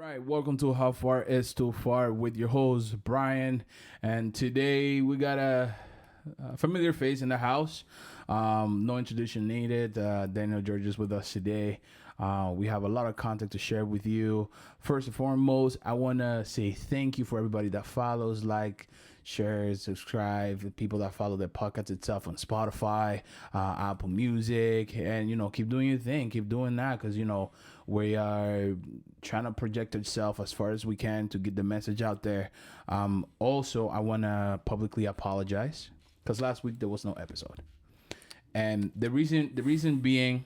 right, welcome to How Far Is Too Far with your host Brian, and today we got a familiar face in the house. No introduction needed. Daniel George is with us today. We have a lot of content to share with you. First and foremost, I want to say thank you for everybody that follows, shares, subscribe, the people that follow the podcast itself on Spotify, Apple Music, and keep doing your thing, keep doing that, because we are trying to project ourselves as far as we can to get the message out there. Also, I want to publicly apologize because last week there was no episode, and the reason being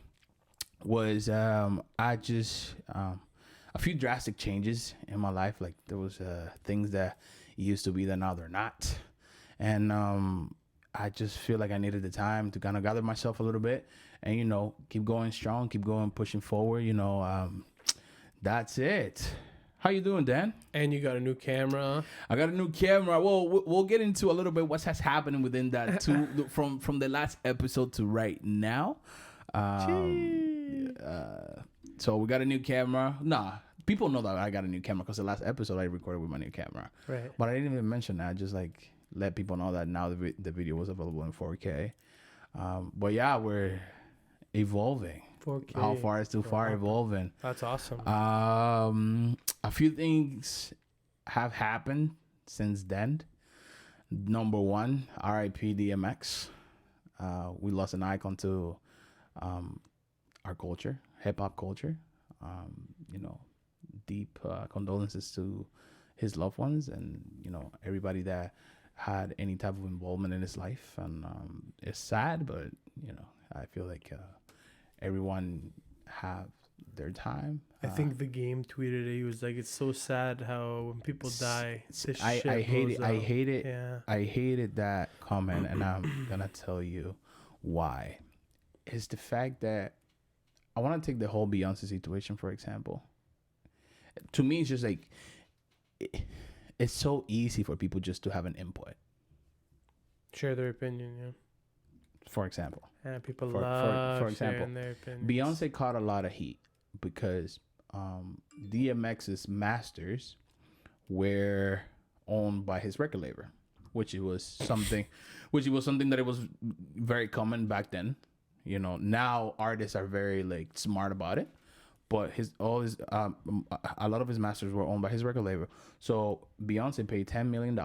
was I just a few drastic changes in my life. Like there was things that used to be that now they're not, and I just feel like I needed the time to kind of gather myself a little bit and keep going strong, keep going pushing forward. That's it. How you doing, Dan? And you got a new camera. I got a new camera. Well, we'll get into a little bit what has happened within that from the last episode to right now. So we got a new camera. Nah, people know that I got a new camera because the last episode I recorded with my new camera. Right. But I didn't even mention that. I just let people know that now the video was available in 4K. But yeah, we're evolving. 4K. How far is too far? Evolving. That's awesome. A few things have happened since then. Number one, RIP DMX. We lost an icon to our culture, hip hop culture. Deep condolences to his loved ones and everybody that had any type of involvement in his life. And it's sad, but I feel like everyone have their time. I think the game tweeted it. He was like, "It's so sad how when people die, this I shit hate blows it. up." I hate it. Yeah. I hated that comment, and I'm gonna tell you why. It's the fact that I want to take the whole Beyonce situation for example. To me, it's just like it's so easy for people just to have an input. Share their opinion, yeah. For example, Yeah, people For love example, sharing their opinions. Beyonce caught a lot of heat because DMX's masters were owned by his record label, which was something that it was very common back then. Now artists are very smart about it, but a lot of his masters were owned by his record label. So Beyonce paid $10 million,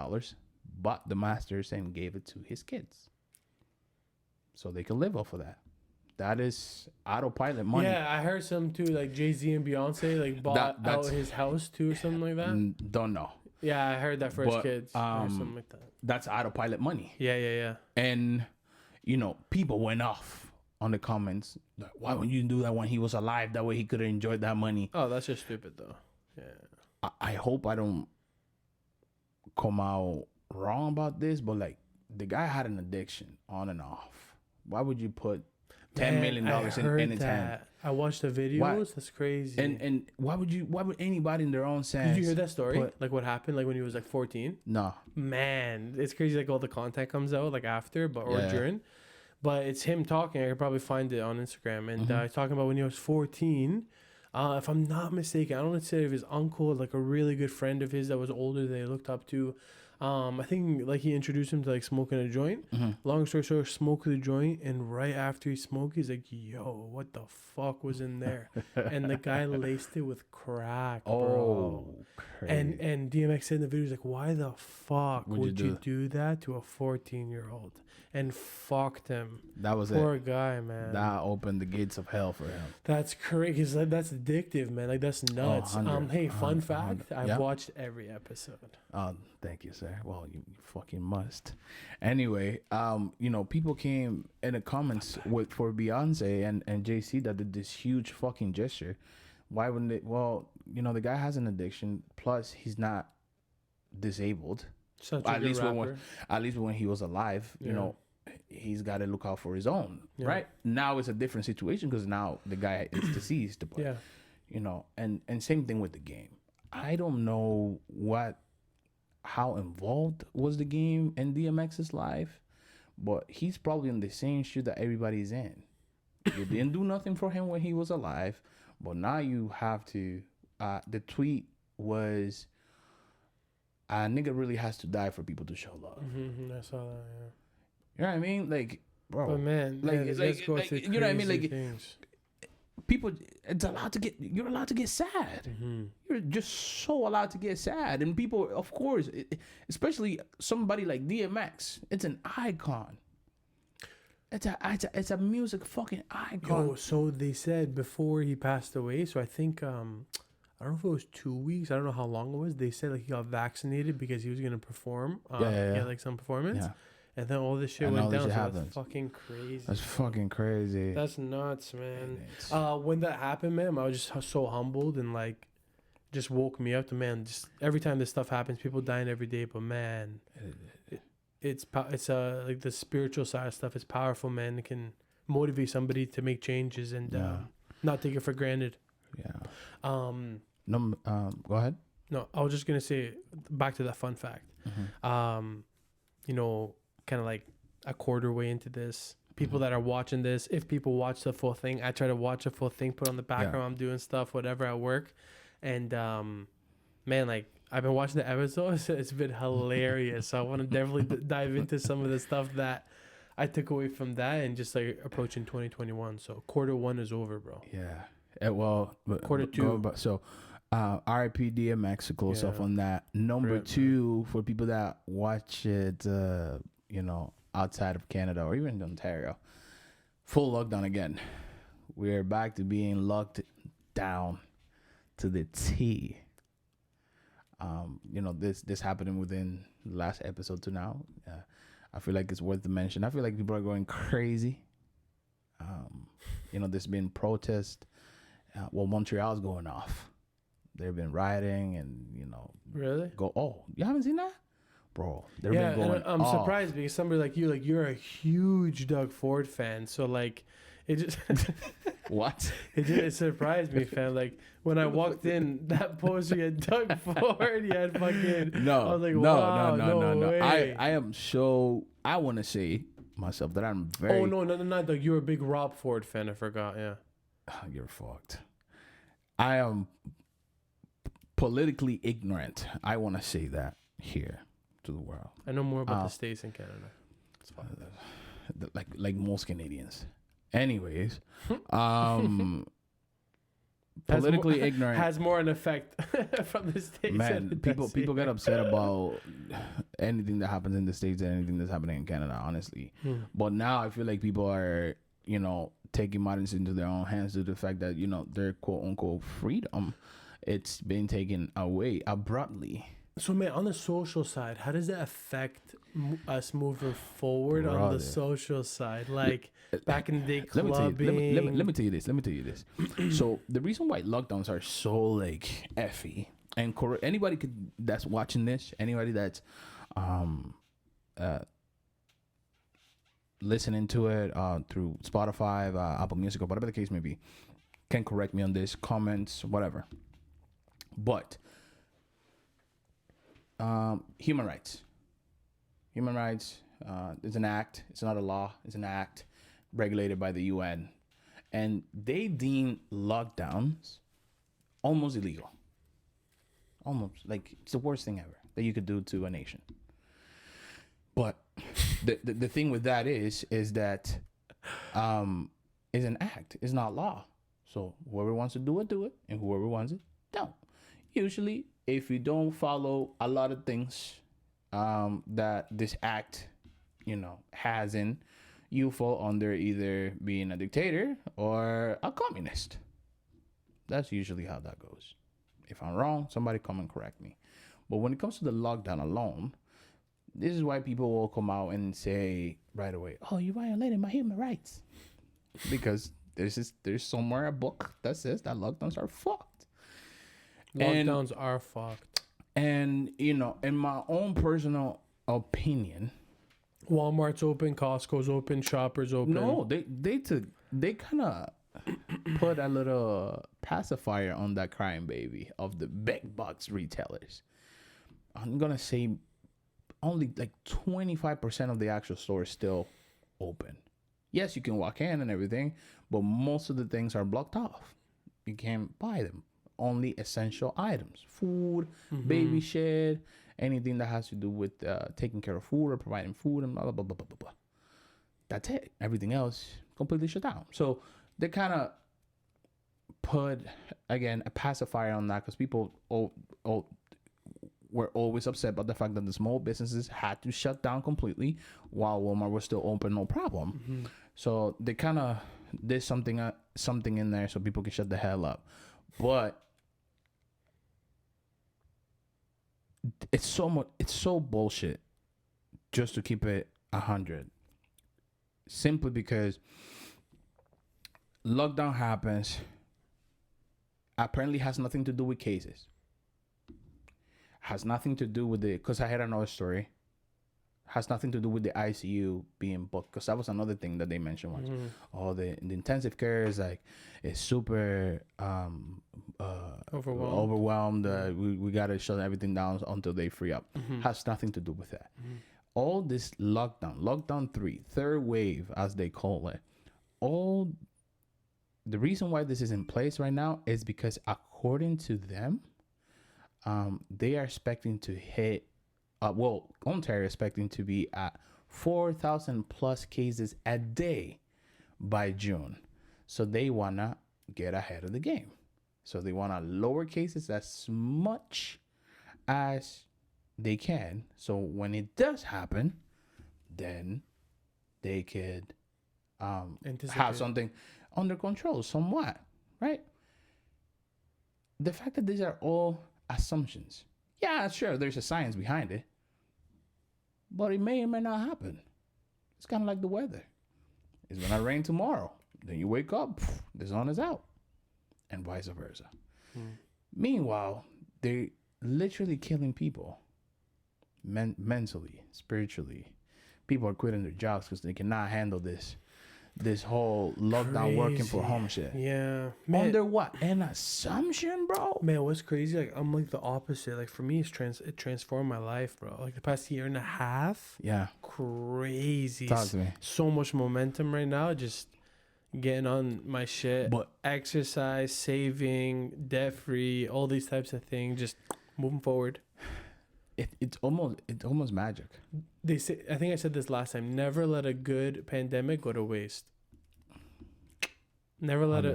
bought the masters and gave it to his kids, so they could live off of that. That is autopilot money. Yeah, I heard some too, like Jay-Z and Beyonce bought out his house too or something like that. Don't know. Yeah, I heard that for his kids or something like that. That's autopilot money. Yeah. And people went off on the comments. Like, why wouldn't you do that when he was alive? That way he could have enjoyed that money. Oh, that's just stupid though. Yeah. I hope I don't come out wrong about this, but the guy had an addiction on and off. Why would you put $10 million in his hand? I watched the videos. Why? That's crazy. And why would anybody in their own sense? Did you hear that story? What happened when he was 14? No. Man, it's crazy. All the content comes out after, or during. But it's him talking. I could probably find it on Instagram. And he's talking about when he was 14. If I'm not mistaken, I don't know if his uncle, a really good friend of his that was older, they looked up to. I think he introduced him to smoking a joint. Long story short, smoked the joint, and right after he smoked, he's like, "Yo, what the fuck was in there?" And the guy laced it with crack, bro. Crazy. And DMX said in the video, he's like, "Why the fuck would you do that to a 14-year-old?" And fucked him. That was Poor guy, man. That opened the gates of hell for him. That's crazy. That's addictive, man. That's nuts. Hey, fun fact. I've watched every episode. Oh, thank you, sir. Well, you fucking must. Anyway, people came in the comments for Beyonce and JC that did this huge fucking gesture. Why wouldn't they? Well, the guy has an addiction. Plus, he's not disabled. At least when he was alive, he's got to look out for his own. Yeah. Right now, it's a different situation because now the guy is deceased. But, and same thing with the game. I don't know how involved was the game in DMX's life, but he's probably in the same shoe that everybody's in. You didn't do nothing for him when he was alive, but now you have to. The tweet was a nigga really has to die for people to show love. I saw that. Yeah. You know what I mean? Like, bro, But man, like, yeah, these like, guys go like, through you know what I mean? crazy Like, things. people, you're allowed to get sad. You're just so allowed to get sad. And people, of course, especially somebody like DMX, it's an icon. It's a music fucking icon. Yo, so they said before he passed away. So I think I don't know if it was 2 weeks. I don't know how long it was. They said like he got vaccinated because he was gonna perform. He had like some performance. Yeah. And then all this shit And went all this down. shit So happens. that's fucking crazy. That's fucking crazy. That's nuts, man. It's- When that happened, man, I was just so humbled and like, just woke me up to, man. Just every time this stuff happens, people dying every day, but man, it's like the spiritual side of stuff is powerful, man. It can motivate somebody to make changes and not take it for granted. Yeah. No, Go ahead. no, I was just gonna say back to that fun fact. You know, kind of like a quarter way into this, people that are watching this, if people watch the full thing, I try to watch the full thing, put on the background, I'm doing stuff, whatever at work. And man, like I've been watching the episodes, it's been hilarious. So I want to definitely dive into some of the stuff that I took away from that and just like approaching 2021. So quarter one is over, bro. Yeah. Well, Quarter two. So, RIP DMX to close off Yeah. on that. Number Rip, two, for people that watch it, outside of Canada or even Ontario, full lockdown again. We're back to being locked down to the T. This happening within the last episode to now. I feel like it's worth the mention. I feel like people are going crazy. There's been protest. Montreal's going off. They've been rioting and Really? you haven't seen that, bro? They've Yeah, been going. and I'm off. surprised because somebody like you, like you're a huge Doug Ford fan. So like, it just What? it surprised me, fam. Like when I walked in, that poster you had Doug Ford, you had fucking. No, I was like, no, wow, no. way. I am so. I want to say myself that I'm very. Oh no, not Doug. You were a big Rob Ford fan. I forgot. Yeah. You're fucked. I am politically ignorant. I want to say that here to the world. I know more about the States and Canada. It's fine. Like most Canadians. Anyways, Politically ignorant has more an effect from the States. than man. it People does people here. get upset about anything that happens in the States and anything that's happening in Canada, honestly. But now I feel like people are taking matters into their own hands due to the fact that their quote unquote freedom, it's been taken away abruptly. So, man, on the social side, how does that affect us moving forward on Brother. the social side? Like back in the day, Let me clubbing. tell you this. So the reason why lockdowns are so like effy and anybody that's watching this, anybody that's listening to it through Spotify, Apple Music, or whatever the case may be, can correct me on this, comments, whatever. But human rights is an act. It's not a law. It's an act regulated by the UN, and they deem lockdowns almost illegal. Almost like it's the worst thing ever that you could do to a nation. But the thing with that is that is an act. It's not law. So whoever wants to do it, and whoever wants it, don't. Usually, if you don't follow a lot of things that this act, has in, you fall under either being a dictator or a communist. That's usually how that goes. If I'm wrong, somebody come and correct me. But when it comes to the lockdown alone, this is why people will come out and say right away, "Oh, you violated my human rights," because there's somewhere a book that says that lockdowns are fucked. Lockdowns are fucked. And in my own personal opinion, Walmart's open, Costco's open, Shoppers open. no, they kind of put a little pacifier on that crying baby of the big box retailers. I'm gonna say only like 25% of the actual store is still open. Yes, you can walk in and everything, but most of the things are blocked off. You can't buy them. only essential items: food, baby shit, anything that has to do with taking care of food or providing food, and blah blah blah blah blah blah. Blah. That's it. Everything else completely shut down. So they kind of put, again, a pacifier on that, because people were always upset about the fact that the small businesses had to shut down completely while Walmart was still open, no problem. So they kind of did something in there so people can shut the hell up. But it's so bullshit just to keep it 100. Simply because lockdown happens, apparently has nothing to do with cases. Has nothing to do with because I had another story. Has nothing to do with the ICU being booked, because that was another thing that they mentioned once. The intensive care is super overwhelmed. We gotta shut everything down until they free up. Has nothing to do with that. All this lockdown 3, third wave as they call it, the reason why this is in place right now is because, according to them, they are expecting to hit, Ontario is expecting to be at 4,000 plus cases a day by June. So they want to get ahead of the game. So they want to lower cases as much as they can. So when it does happen, then they could have something under control somewhat, right? The fact that these are all assumptions. Yeah, sure, there's a science behind it, but it may or may not happen. It's kind of like the weather. It's going to rain tomorrow. Then you wake up, the sun is out, and vice versa. Meanwhile, they're literally killing people mentally, spiritually. People are quitting their jobs because they cannot handle this whole lockdown working from home shit. Yeah. Man, under what? An assumption, bro? Man, what's crazy? Like, I'm like the opposite. Like, for me, it transformed my life, bro. Like, the past year and a half. Yeah. Crazy. Talk to me. So much momentum right now. Just getting on my shit. But exercise, saving, debt free, all these types of things. Just moving forward. It's almost magic. They say, I think I said this last time, never let a good pandemic go to waste. Never let a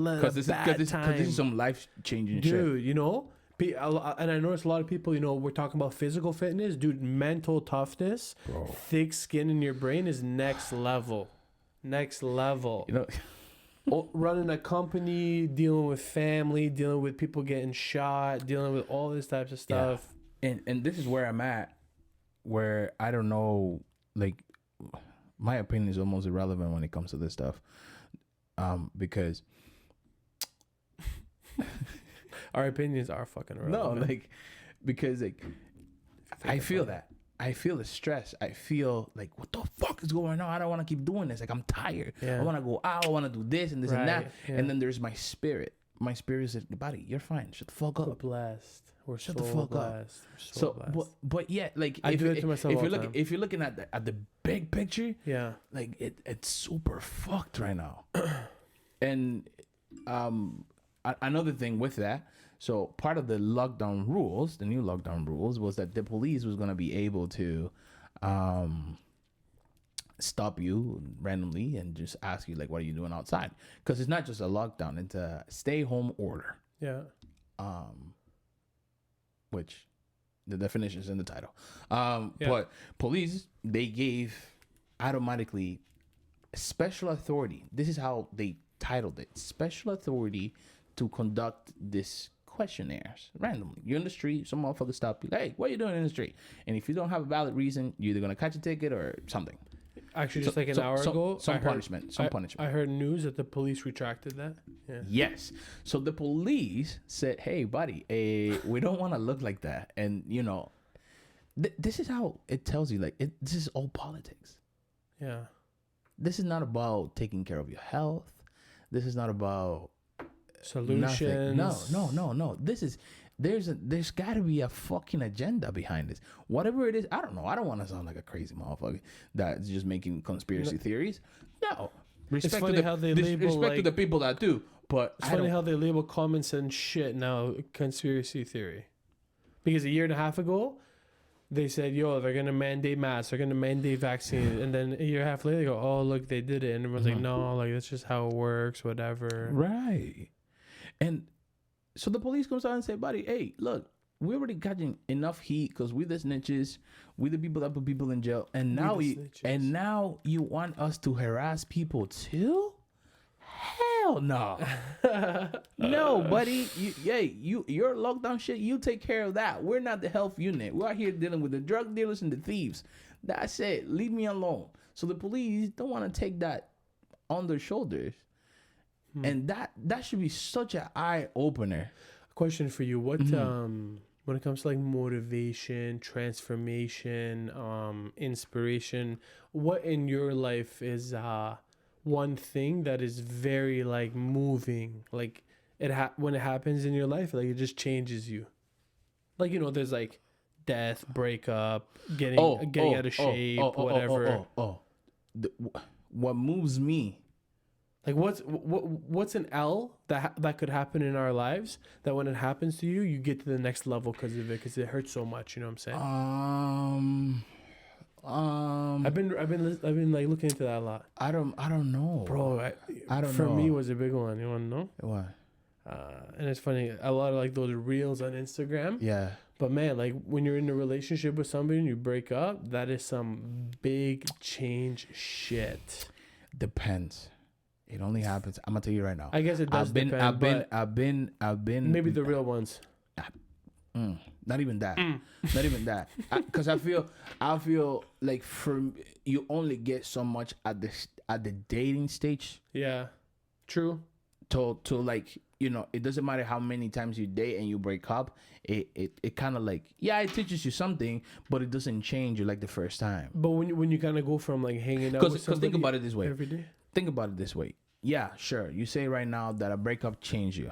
because this is some life changing shit, dude. You know, and I notice a lot of people. You know, we're talking about physical fitness, dude. Mental toughness, bro. Thick skin in your brain is next level. Next level. You know. Running a company, dealing with family, dealing with people getting shot, dealing with all this types of stuff. Yeah. And this is where I'm at, where I don't know, like, my opinion is almost irrelevant when it comes to this stuff, because our opinions are fucking irrelevant. No, like, because like I feel that. I feel the stress. I feel like, what the fuck is going on? I don't want to keep doing this. Like, I'm tired. Yeah. I want to go out. I want to do this and this and that. Yeah. And then there's my spirit. My spirit says, buddy, you're fine. Shut the fuck up. We're blessed. Shut the fuck up. So blessed. But yeah, like, I do it to myself. If you're looking at the big picture, yeah, like it's super fucked right now. And another thing with that. So part of the lockdown rules, the new lockdown rules, was that the police was going to be able to stop you randomly and just ask you, like, what are you doing outside? Because it's not just a lockdown, it's a stay-home order. Yeah. Which the definition is in the title. But police, they gave automatically special authority. This is how they titled it. Special authority to conduct this questionnaires randomly. You're in the street, some motherfucker stop you, hey, what are you doing in the street? And if you don't have a valid reason, you're either gonna catch a ticket or something. Actually, just an hour ago, some punishment. I heard news that the police retracted that. Yeah. Yes. So the police said, hey, buddy, we don't want to look like that. And, you know, this is how it tells you, like, this is all politics. Yeah. This is not about taking care of your health. This is not about solutions. No. There's got to be a fucking agenda behind this. Whatever it is, I don't know. I don't want to sound like a crazy motherfucker that's just making conspiracy theories. No. Respect to the people that do. But It's funny how they label common sense shit now conspiracy theory. Because a year and a half ago, they said, yo, they're going to mandate masks, they're going to mandate vaccines. And then a year and a half later, they go, oh, look, they did it. And everyone's like, no, like, that's just how it works, whatever. Right. And so the police comes out and say, buddy, hey, look, we already gotten enough heat because we the snitches, we the people that put people in jail. And now now you want us to harass people too? Hell no. No, buddy. Your lockdown shit, you take care of that. We're not the health unit. We're out here dealing with the drug dealers and the thieves. That's it. Leave me alone. So the police don't want to take that on their shoulders. And that should be such an eye opener. Question for you. What when it comes to like motivation, transformation, inspiration, what in your life is one thing that is very like moving, like when it happens in your life, like it just changes you? Like, you know, there's like death, breakup, getting out of shape, whatever. What moves me? Like what's an L that could happen in our lives that when it happens to you, you get to the next level because of it, because it hurts so much. You know what I'm saying? I've been like looking into that a lot. I don't know, bro. I don't know. For me, it was a big one. You want to know? What? And it's funny, a lot of like those reels on Instagram. Yeah. But man, like when you're in a relationship with somebody and you break up, that is some big change shit. Depends. It only happens. I'm gonna tell you right now. I guess it does depend. I've been. Maybe the real ones. Not even that. Not even that. Because I feel like you only get so much at the dating stage. Yeah, true. To like, you know, it doesn't matter how many times you date and you break up. It kind of like, yeah, it teaches you something, but it doesn't change you like the first time. But when you kind of go from like hanging out with somebody, because think about it this way. Every day. Think about it this way. Yeah, sure. You say right now that a breakup changed you.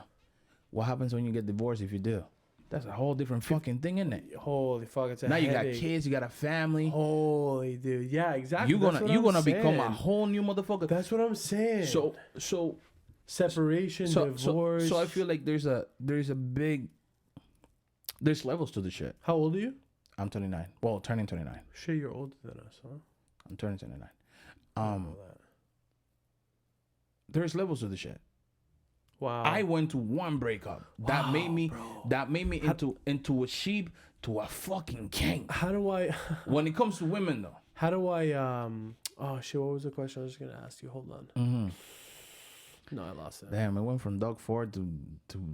What happens when you get divorced if you do? That's a whole different fucking thing, isn't it? Holy fuck, it's a now headache. You got kids, you got a family. Holy dude, yeah, exactly. You're gonna become a whole new motherfucker. That's what I'm saying. So separation, divorce. So I feel like there's levels to the shit. How old are you? I'm 29. Well, turning 29. Shit, you're older than us, huh? I'm turning 29. There's levels to the shit. Wow. I went to one breakup that made me into a sheep to a fucking king. How do I when it comes to women though? How do I oh shit, what was the question I was just gonna ask you? Hold on. No, I lost it. Damn, it went from Doug Ford to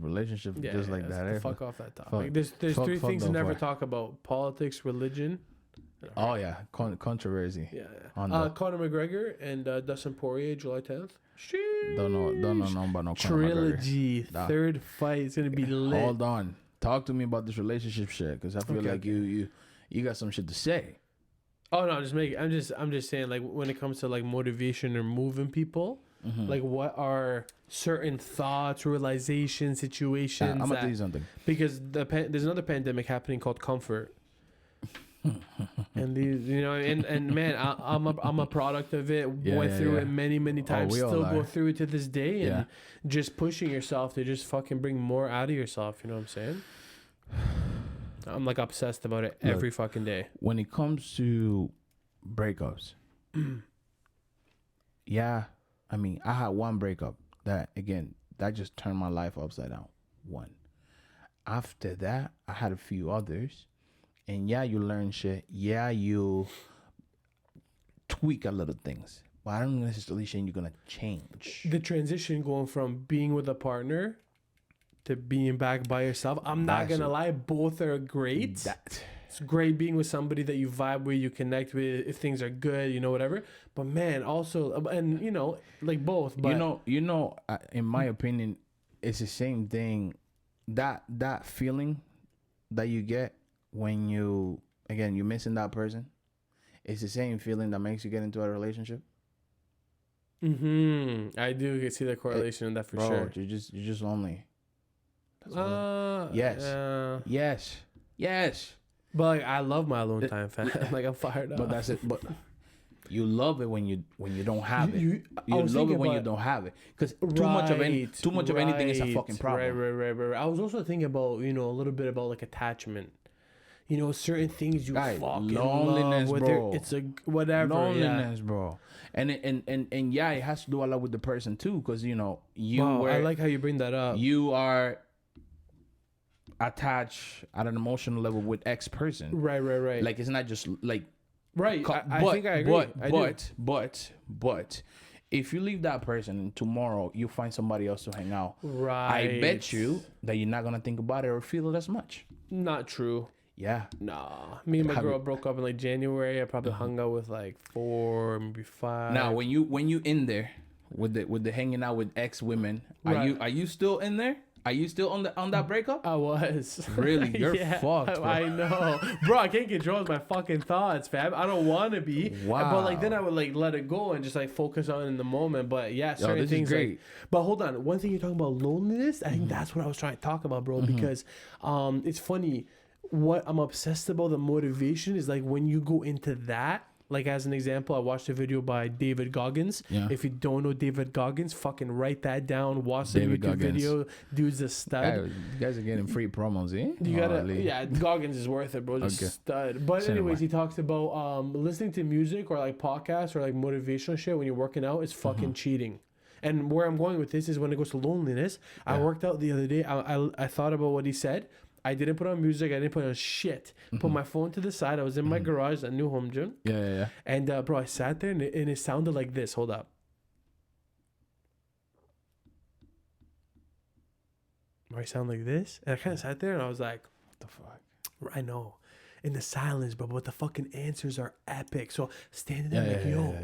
relationship just like that. Fuck off that topic. There's three things to never talk about: politics, religion. Oh yeah, controversy. Yeah. Conor McGregor and Dustin Poirier, July 10th. Don't know about no trilogy. Third fight is gonna be lit. Hold on, talk to me about this relationship shit, because I feel like you got some shit to say. Oh no, I'm just saying, like when it comes to like motivation or moving people, like what are certain thoughts, realizations, situations? I'm gonna tell you something. Because there's another pandemic happening called comfort. And these, you know, and man, I'm a product of it. Went through it many times. Still go through it to this day, and just pushing yourself to just fucking bring more out of yourself. You know what I'm saying? I'm like obsessed about it every fucking day. When it comes to breakups, yeah, I mean, I had one breakup that just turned my life upside down. One. After that, I had a few others. And yeah, you learn shit. Yeah, you tweak a little things. But I don't necessarily say you're going to change. The transition going from being with a partner to being back by yourself. I'm not going to lie. Both are great. It's great being with somebody that you vibe with, you connect with, if things are good, you know, whatever. But man, also, and you know, like both. But you know, in my opinion, it's the same thing. That feeling that you get when you're missing that person, it's the same feeling that makes you get into a relationship. I do see the correlation in that for sure. You're just lonely. Yes. But like, I love my alone time, fam. Like I'm fired up. But that's it. But You love it when you don't have it. You- I You was love it thinking when you about- don't have it. Because too much of anything is a fucking problem. Right. I was also thinking about, you know, a little bit about like attachment. You know, certain things you Guys, fucking loneliness, love, bro. it's a whatever. Loneliness, bro. And yeah, it has to do a lot with the person too, because you know Wow, I like how you bring that up. you are attached at an emotional level with X person. Right. Like it's not just like Right. I but, think I agree. But if you leave that person and tomorrow you find somebody else to hang out, Right. I bet you that you're not gonna think about it or feel it as much. Not true. Yeah. Nah. Me and my girl broke up in like January. I probably hung out with like 4, maybe 5. Now when you in there with the hanging out with ex women, Right. are you still in there? Are you still on that breakup? I was. Really? You're fucked, bro. I know. Bro, I can't control my fucking thoughts, fam. I don't want to be. Wow. But like then I would like let it go and just like focus on it in the moment. But yeah, certain this is things great. like, but hold on. One thing you're talking about loneliness, I think that's what I was trying to talk about, bro, because it's funny. What I'm obsessed about, the motivation is like when you go into that. Like as an example, I watched a video by David Goggins. Yeah. If you don't know David Goggins, fucking write that down. Watch the David YouTube Goggins. video. Dude's a stud. You guys are getting free promos, eh? You gotta, Holy. yeah. Goggins is worth it, bro. Just Okay. stud. But Send it anyways, away. he talks about listening to music or like podcasts or like motivational shit when you're working out is fucking cheating. And where I'm going with this is when it goes to loneliness. I worked out the other day. I thought about what he said. I didn't put on music. I didn't put on shit. Put my phone to the side. I was in my garage, a new home gym. Yeah. And bro, I sat there and it sounded like this. Hold up. Or I sound like this. And I kind of sat there and I was like, What the fuck? I know. In the silence, bro, but the fucking answers are epic. So standing there like, yo,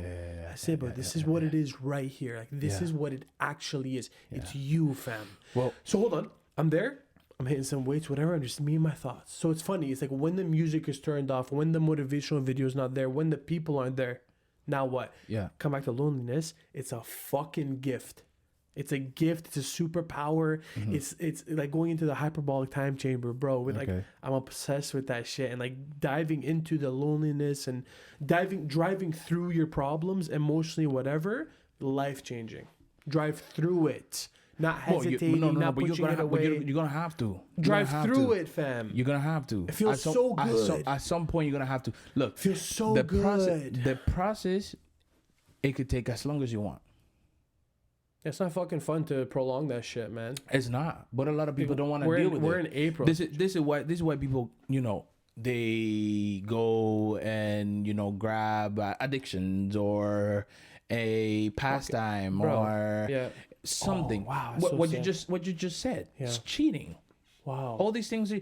I said, bro, this is what it is right here. Like, this is what it actually is. It's you, fam. Well, So hold on. I'm there. I'm hitting some weights, whatever. I'm just me and my thoughts. So it's funny. It's like when the music is turned off, when the motivational video is not there, when the people aren't there. Now what? yeah. Come back to loneliness. It's a fucking gift. It's a gift. It's a superpower. It's like going into the hyperbolic time chamber, bro. With like, Okay. I'm obsessed with that shit and like diving into the loneliness and driving through your problems emotionally, whatever. Life changing. Drive through it, not hesitating, not but pushing it away. you're gonna have to Drive through it, fam. You're gonna have to. It feels so good. At some point, you're gonna have to look. Feels so the good. The process, it could take as long as you want. It's not fucking fun to prolong that shit, man. It's not, but a lot of people don't want to deal with it. We're in April. This is why people, you know, they go and, you know, grab addictions or a pastime Bro, or yeah. something. Oh, wow, What so you sad. what you just said. Yeah. It's cheating. Wow. All these things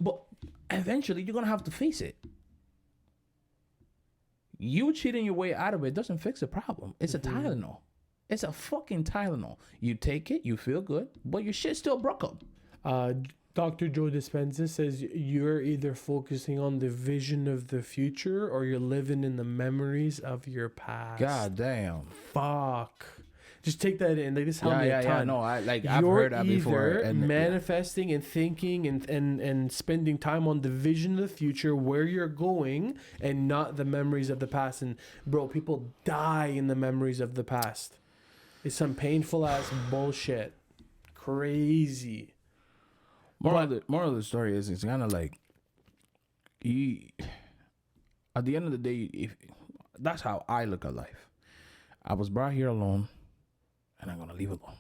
but eventually you're gonna have to face it. You cheating your way out of it doesn't fix the problem. It's a Tylenol. It's a fucking Tylenol. You take it, you feel good, but your shit still broke up. Dr. Joe Dispenza says you're either focusing on the vision of the future or you're living in the memories of your past. God damn. Fuck. Just take that in. Like this helped me a ton. Yeah. No, I've You're heard that before. either manifesting and thinking and spending time on the vision of the future, where you're going, and not the memories of the past. And bro, people die in the memories of the past. It's some painful ass bullshit. Crazy. Moral of the story is it's kind of like at the end of the day, if that's how I look at life. I was brought here alone, and I'm gonna leave alone.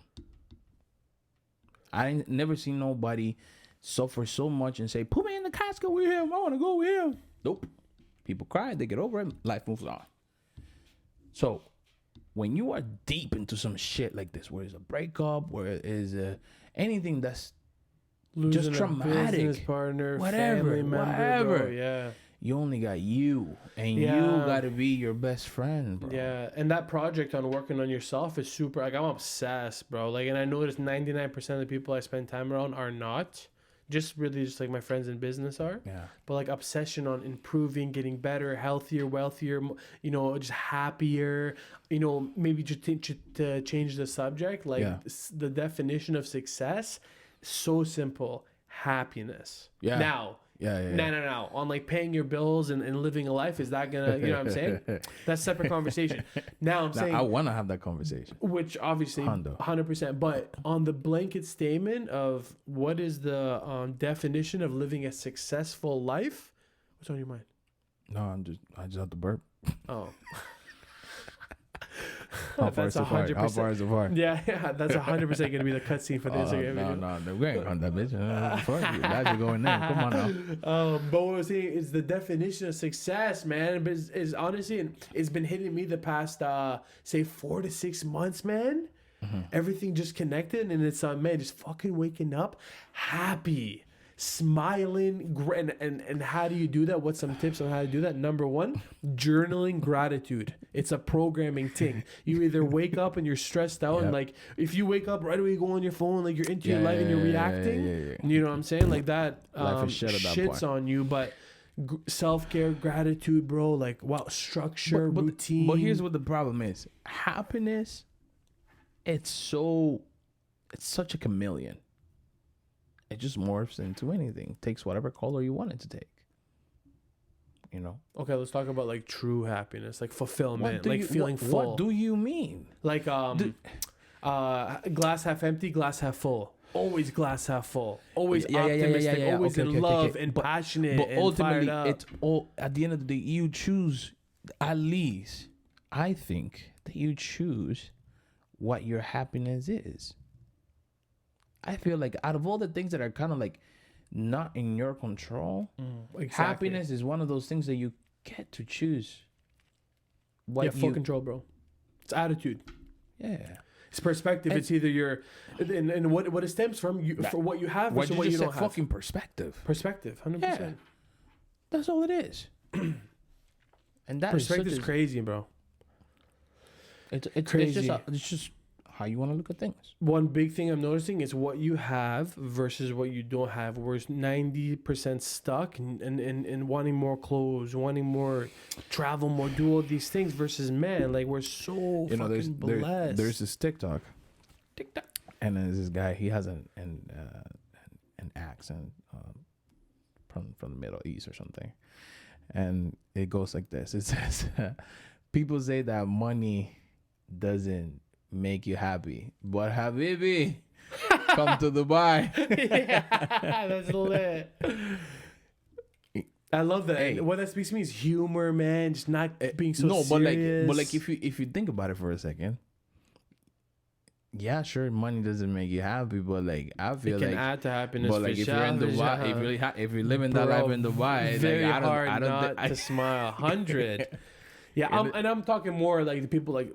I ain't never seen nobody suffer so much and say, "Put me in the casket with him. I want to go with him." Nope. People cry, they get over it, life moves on. So when you are deep into some shit like this, where it's a breakup, where it is anything that's Losing just a traumatic, business partner, whatever, family member, whatever. bro. Yeah. You only got you, and Yeah. you gotta be your best friend, bro. Yeah, and that project on working on yourself is super. Like I'm obsessed, bro. Like, and I notice 99% of the people I spend time around are not. Just really, just like my friends in business are. Yeah. But like obsession on improving, getting better, healthier, wealthier. You know, just happier. You know, maybe just to change the subject. Like Yeah. the definition of success, so simple: happiness. Yeah. Now. Yeah. No. On like paying your bills and living a life, is that gonna, you know what I'm saying? That's a separate conversation. Now I'm saying, I want to have that conversation. which obviously 100%, but on the blanket statement of what is the definition of living a successful life, what's on your mind? No, I just have to burp. Oh. How far is the far? How far is the far? Yeah, that's 100% going to be the cutscene for the Instagram video. No, we ain't on that bitch. Fuck you. That's going there. Come on now. But what I was saying is the definition of success, man, is honestly, it's been hitting me the past, say, 4 to 6 months, man. Mm-hmm. Everything just connected, and it's, man, just fucking waking up happy, smiling, and how do you do that? What's some tips on how to do that? Number one, journaling gratitude. It's a programming thing. You either wake up and you're stressed out, and like if you wake up right away, you go on your phone, like you're into your life and you're reacting. You know what I'm saying? Like that, shits on you. But self-care, gratitude, bro. Like wow, structure, routine. But here's what the problem is: happiness. It's such a chameleon. It just morphs into anything. Takes whatever color you want it to take. You know. Okay, let's talk about like true happiness, like fulfillment, like feeling full. What do you mean? Like glass half empty, glass half full. Always glass half full. Always optimistic. Always in love and passionate. But ultimately, it's all at the end of the day. You choose. At least, I think that you choose what your happiness is. I feel like out of all the things that are kind of like not in your control, happiness is one of those things that you get to choose. Full control, bro. It's attitude. Yeah. It's perspective. It's either your and what it stems from you for what you have versus what you don't have. Fucking perspective. Perspective, 100%. Yeah. That's all it is. And that perspective is crazy, bro. It's crazy. It's just how you want to look at things. One big thing I'm noticing is what you have versus what you don't have. We're 90% stuck and wanting more clothes, wanting more travel, more do all these things versus man, like we're so fucking blessed. There's this TikTok, and there's this guy. He has an accent from the Middle East or something, and it goes like this. It says, "People say that money doesn't make you happy, but Habibi, come to Dubai." Yeah, that's lit. I love that. Hey, what that speaks to me is humor, man. Just not being so serious. But like if you think about it for a second, yeah, sure, money doesn't make you happy, but like I feel like it can add to happiness. But like if you're in Dubai, if you're living that life in Dubai, very like, I don't to smile. 100. Yeah, I'm talking more like the people like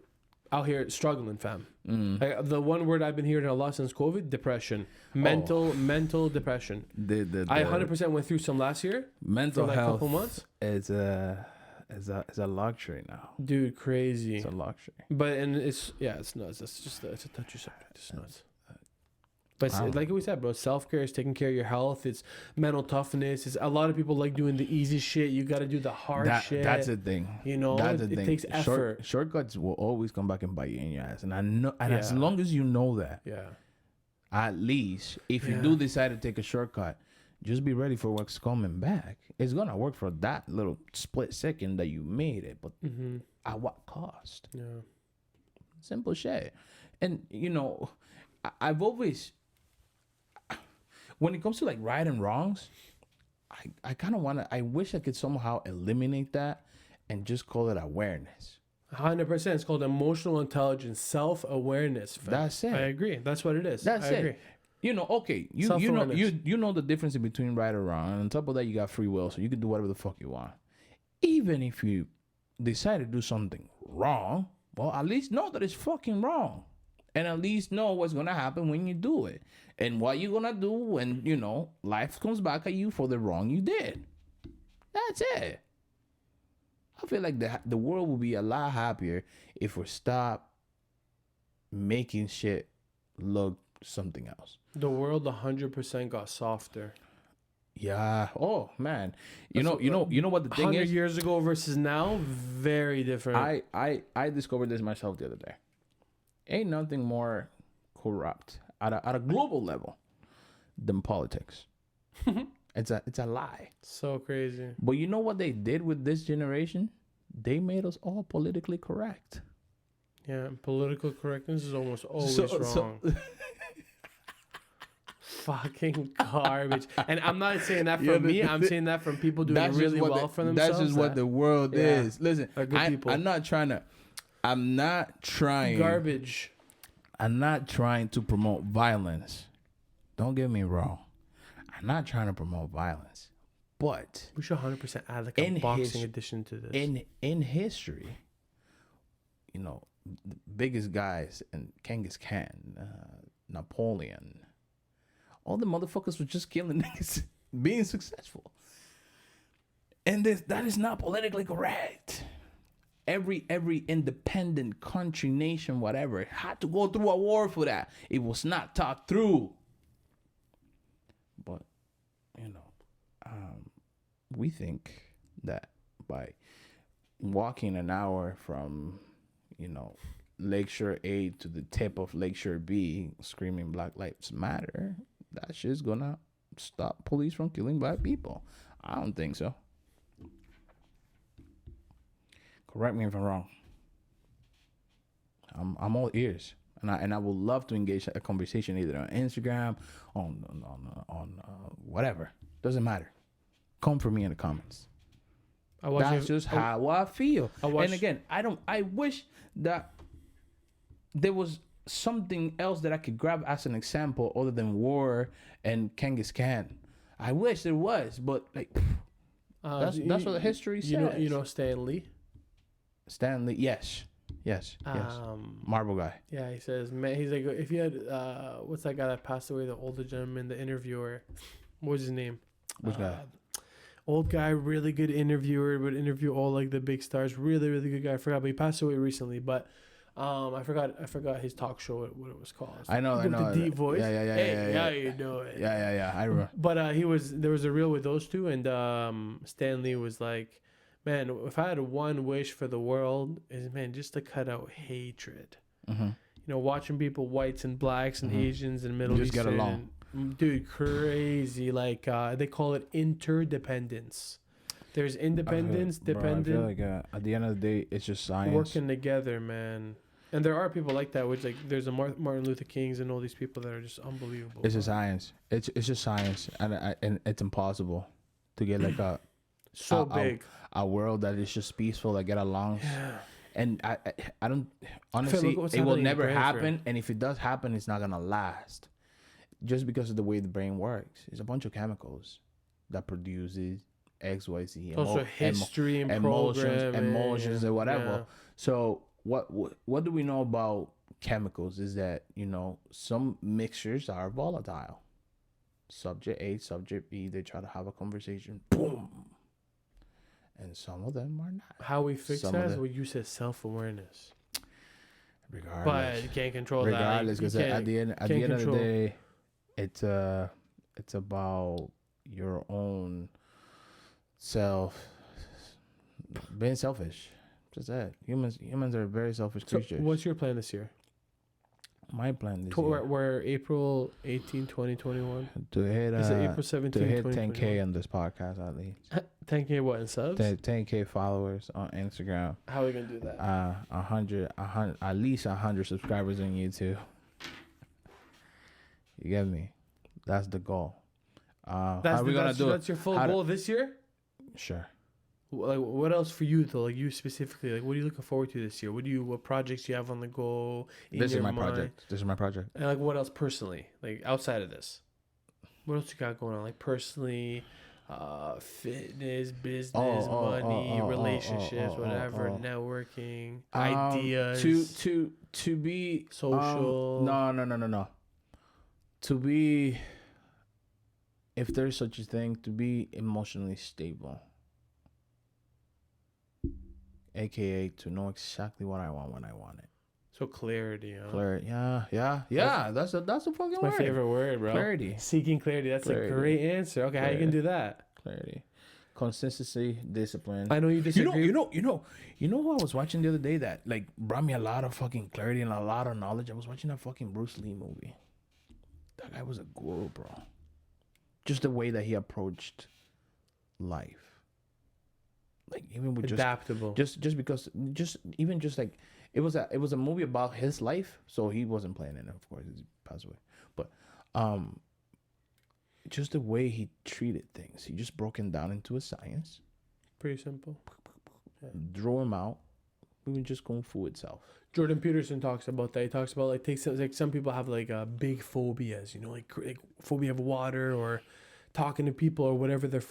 out here struggling, fam. Like, the one word I've been hearing a lot since COVID: depression, mental depression. I 100% went through some last year. Mental for like health. Couple months. Is a luxury now, dude. Crazy. It's a luxury. But it's nuts. It's a touchy subject. It's nuts. But like we said, bro, self-care is taking care of your health. It's mental toughness. It's a lot of people like doing the easy shit. You got to do the hard shit. That's the thing. You know, it takes effort. Shortcuts will always come back and bite you in your ass. And I know, and as long as you know that, at least if you do decide to take a shortcut, just be ready for what's coming back. It's gonna work for that little split second that you made it, but at what cost? Yeah, simple shit. And you know, I've always. When it comes to like right and wrongs, I kind of I wish I could somehow eliminate that and just call it awareness. 100%. It's called emotional intelligence, self-awareness. That's it. I agree. That's what it is. I agree. You know, okay, you know the difference in between right or wrong. And on top of that, you got free will, so you can do whatever the fuck you want. Even if you decide to do something wrong, well, at least know that it's fucking wrong. And at least know what's going to happen when you do it. And what you're going to do when, you know, life comes back at you for the wrong you did. That's it. I feel like the world will be a lot happier if we stop making shit look something else. The world 100% got softer. Yeah. Oh, man. You know what the thing 100 is? years ago versus now, very different. I discovered this myself the other day. Ain't nothing more corrupt at a global level than politics. It's a lie. So crazy. But you know what they did with this generation? They made us all politically correct. Yeah, political correctness is almost always wrong. Fucking garbage. And I'm not saying that from me. I'm saying that from people doing really well for themselves. That's just what the world is. Listen, people. I'm not trying. Garbage. I'm not trying to promote violence. Don't get me wrong. I'm not trying to promote violence. But we should 100% add like a boxing edition to this. In history, you know, the biggest guys, and Genghis Khan, Napoleon, all the motherfuckers were just killing niggas, being successful. And that is not politically correct. Every independent country, nation, whatever, had to go through a war for that. It was not thought through. But, you know, we think that by walking an hour from, you know, Lakeshore A to the tip of Lakeshore B, screaming Black Lives Matter, that shit's gonna stop police from killing black people. I don't think so. Correct me if I'm wrong. I'm all ears, and I would love to engage a conversation either on Instagram, on whatever. Doesn't matter. Come for me in the comments. That's just how I feel. And again, I wish that there was something else that I could grab as an example other than war and Genghis Khan. I wish there was, but like that's what the history says. You know Stan Lee? Stan Lee, yes. Marble guy. Yeah, he says, man, he's like, if you had, what's that guy that passed away, the older gentleman, the interviewer? What was his name? Which guy? Old guy, really good interviewer, would interview all like the big stars. Really, really good guy. I forgot, but he passed away recently. But I forgot his talk show, what it was called. I know. The deep voice. Yeah. Hey, how you doing? Yeah. I remember. But there was a reel with those two, and Stan Lee was like, man, if I had one wish for the world, is just to cut out hatred. Mm-hmm. You know, watching people, whites and blacks and Asians and Middle Eastern, just get along. Dude, crazy. Like they call it interdependence. There's independence, dependent. I feel like at the end of the day, it's just science working together, man. And there are people like that, which like there's a Martin Luther Kings and all these people that are just unbelievable. It's just science. It's just science, and it's impossible to get like big a world that is just peaceful, that get along. Yeah. And I don't honestly, it will never happen. And if it does happen, it's not gonna last, just because of the way the brain works. It's a bunch of chemicals that produces X, Y, Z. Also history and emotions, and whatever. Yeah. So what do we know about chemicals is that, you know, some mixtures are volatile. Subject A, subject B, they try to have a conversation. Boom. And some of them are not. How we fix that is what you said, self-awareness. Regardless. But you can't control that. Regardless, because at the end of the day, it's about your own being selfish. Just that. Humans are very selfish creatures. So what's your plan this year? My plan this year. We're April 18, 2021. To hit Is it April 17, to hit 10K on this podcast at least. 10K what in subs? 10K followers on Instagram. How are we gonna do that? 100, at least 100 subscribers on YouTube. You get me? That's the goal. How are we gonna do it? That's your full goal this year? Sure. Like, what else for you though? Like you specifically, like what are you looking forward to this year? What projects do you have on the go? This is my project. And like what else personally? Like outside of this, what else you got going on? Like personally, fitness, business, money, relationships, whatever, networking, ideas. To be social. No. To be, if there's such a thing, to be emotionally stable. AKA to know exactly what I want when I want it. So clarity, huh? Clarity, yeah. That's a fucking word. My favorite word, bro. Clarity. Seeking clarity. That's a great answer. Okay, how you gonna do that? Clarity, consistency, discipline. I know you disagree. You know who I was watching the other day that like brought me a lot of fucking clarity and a lot of knowledge. I was watching that fucking Bruce Lee movie. That guy was a guru, bro. just the way that he approached life. Like even with Adaptable. just because like it was a movie about his life, so he wasn't playing it, of course, he passed away. But just the way he treated things, he just broke it down into a science. Pretty simple. Draw him out. Even just kung fu itself. Jordan Peterson talks about that. He talks about like some people have like big phobias, you know, like phobia of water or talking to people or whatever their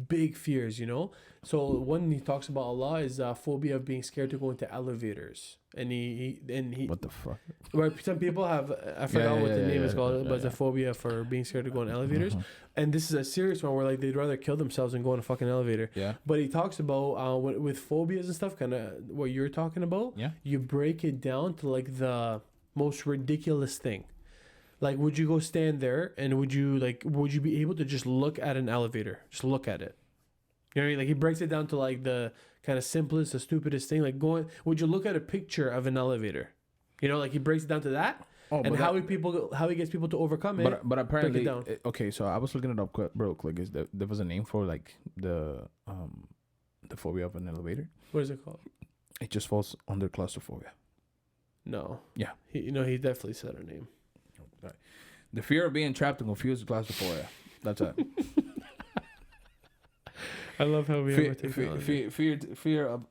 big fears, you know. So one he talks about a lot is phobia of being scared to go into elevators, and he What the fuck? Where some people have, I forgot what the name is called, but it's a phobia for being scared to go in elevators. And this is a serious one where like they'd rather kill themselves than go in a fucking elevator. Yeah. But he talks about with phobias and stuff, kind of what you're talking about. Yeah. You break it down to like the most ridiculous thing. Like, would you go stand there and would you be able to just look at an elevator? Just look at it. You know what I mean? Like, he breaks it down to like the kind of simplest, the stupidest thing. Like, would you look at a picture of an elevator? You know, like he breaks it down to that. Oh, and how he gets people to overcome it. But apparently, okay. So I was looking it up real quick. Is there was a name for like the phobia of an elevator? What is it called? It just falls under claustrophobia. No. Yeah. He definitely said a name. The fear of being trapped and confused with claustrophobia. That's it. I love how we ever take fear of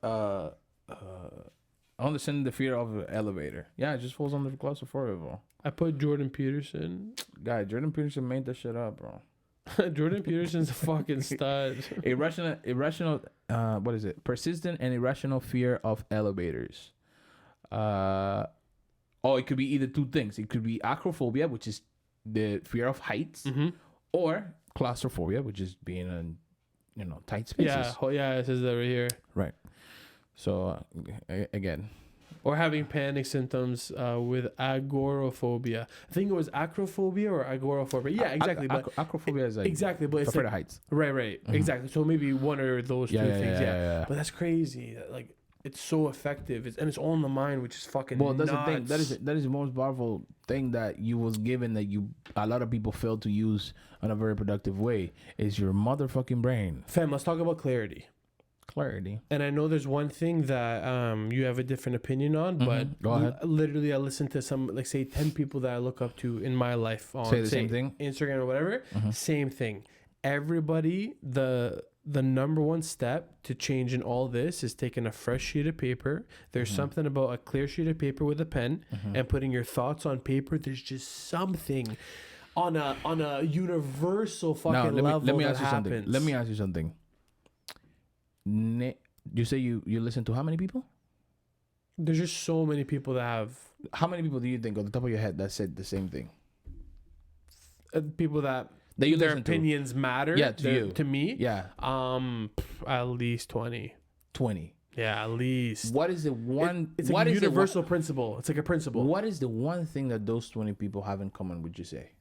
I understand the fear of an elevator. Yeah, it just falls under claustrophobia, bro. I put Jordan Peterson. Guy, Jordan Peterson made that shit up, bro. Jordan Peterson's a fucking stud. Irrational. What is it? Persistent and irrational fear of elevators. It could be either two things. It could be acrophobia, which is the fear of heights, or claustrophobia, which is being in, tight spaces. Yeah, it says that right here. Right. So again, or having panic symptoms with agoraphobia. I think it was acrophobia or agoraphobia. Yeah, exactly. But acrophobia is like exactly, but it's afraid of heights. Right. Mm-hmm. Exactly. So maybe one or those two things. Yeah. But that's crazy. Like, it's so effective, and it's all in the mind, which is fucking. Well, that's nuts. The thing. That is the most powerful thing that you was given that a lot of people fail to use in a very productive way is your motherfucking brain. Fam, let's talk about clarity. Clarity. And I know there's one thing that you have a different opinion on, but go ahead. Literally I listen to some, like, say 10 people that I look up to in my life on say the same thing, Instagram or whatever. Same thing. Everybody, the number one step to changing all this is taking a fresh sheet of paper. There's something about a clear sheet of paper with a pen and putting your thoughts on paper. There's just something on a universal fucking level that happens. Let me ask you something. You say you listen to how many people? There's just so many people that have. How many people do you think on the top of your head that said the same thing? People that you their opinions matter. Yeah, to me. Yeah. At least 20. 20. Yeah, at least. What is the one? It's like a universal principle. It's like a principle. What is the one thing that those 20 people have in common? Would you say?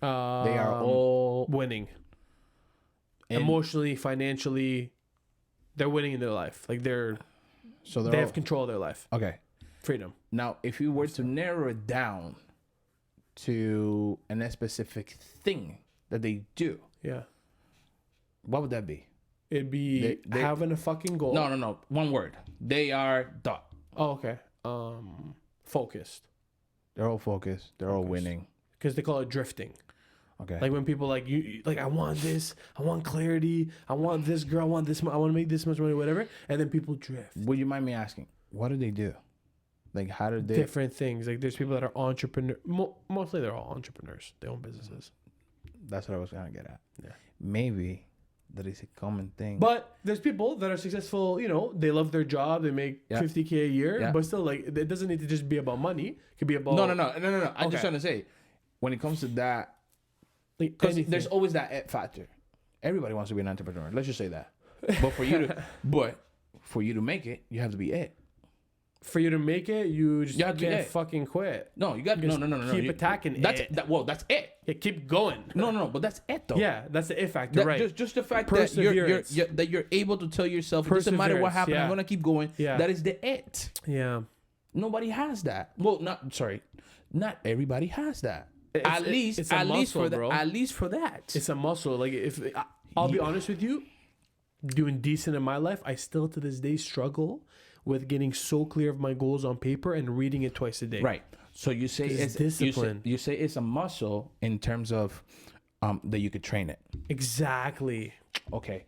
They are all winning. Emotionally, financially. They're winning in their life. Like they have control of their life. Okay. Freedom. Now, if you were to narrow it down to a specific thing that they do, what would that be? It'd be having a fucking goal. No. One word. They are dot. Oh, okay. Focused. They're all focused. They're all winning. Because they call it drifting. Okay. Like when people I want this, I want clarity, I want this girl, I want this, I want to make this much money, whatever, and then people drift. Would you mind me asking, what do they do? Like, how do they? Different things. Like, there's people that are entrepreneurs. Mostly, they're all entrepreneurs. They own businesses. That's what I was gonna get at. Yeah. Maybe that is a common thing. But there's people that are successful. They love their job. They make $50,000 a year. But still, like, it doesn't need to just be about money. It could be about no. I'm just trying to say, when it comes to that. Because there's always that it factor. Everybody wants to be an entrepreneur. Let's just say that. But for you to make it, you have to be it. For you to make it, you can't fucking quit. No, you got no. Keep attacking that's it. That's it. Yeah, keep going. No, but that's it though. Yeah, that's the it factor, right? Just the fact that you're able to tell yourself it doesn't matter what happens, I'm gonna keep going. Yeah. That is the it. Yeah. Nobody has that. Well, not everybody has that. At least it's a muscle, for that. bro. At least for that. It's a muscle. Like if I'll be honest with you, doing decent in my life, I still to this day struggle with getting so clear of my goals on paper and reading it twice a day. Right. So you say it's discipline. You say it's a muscle in terms of that you could train it. Exactly. Okay.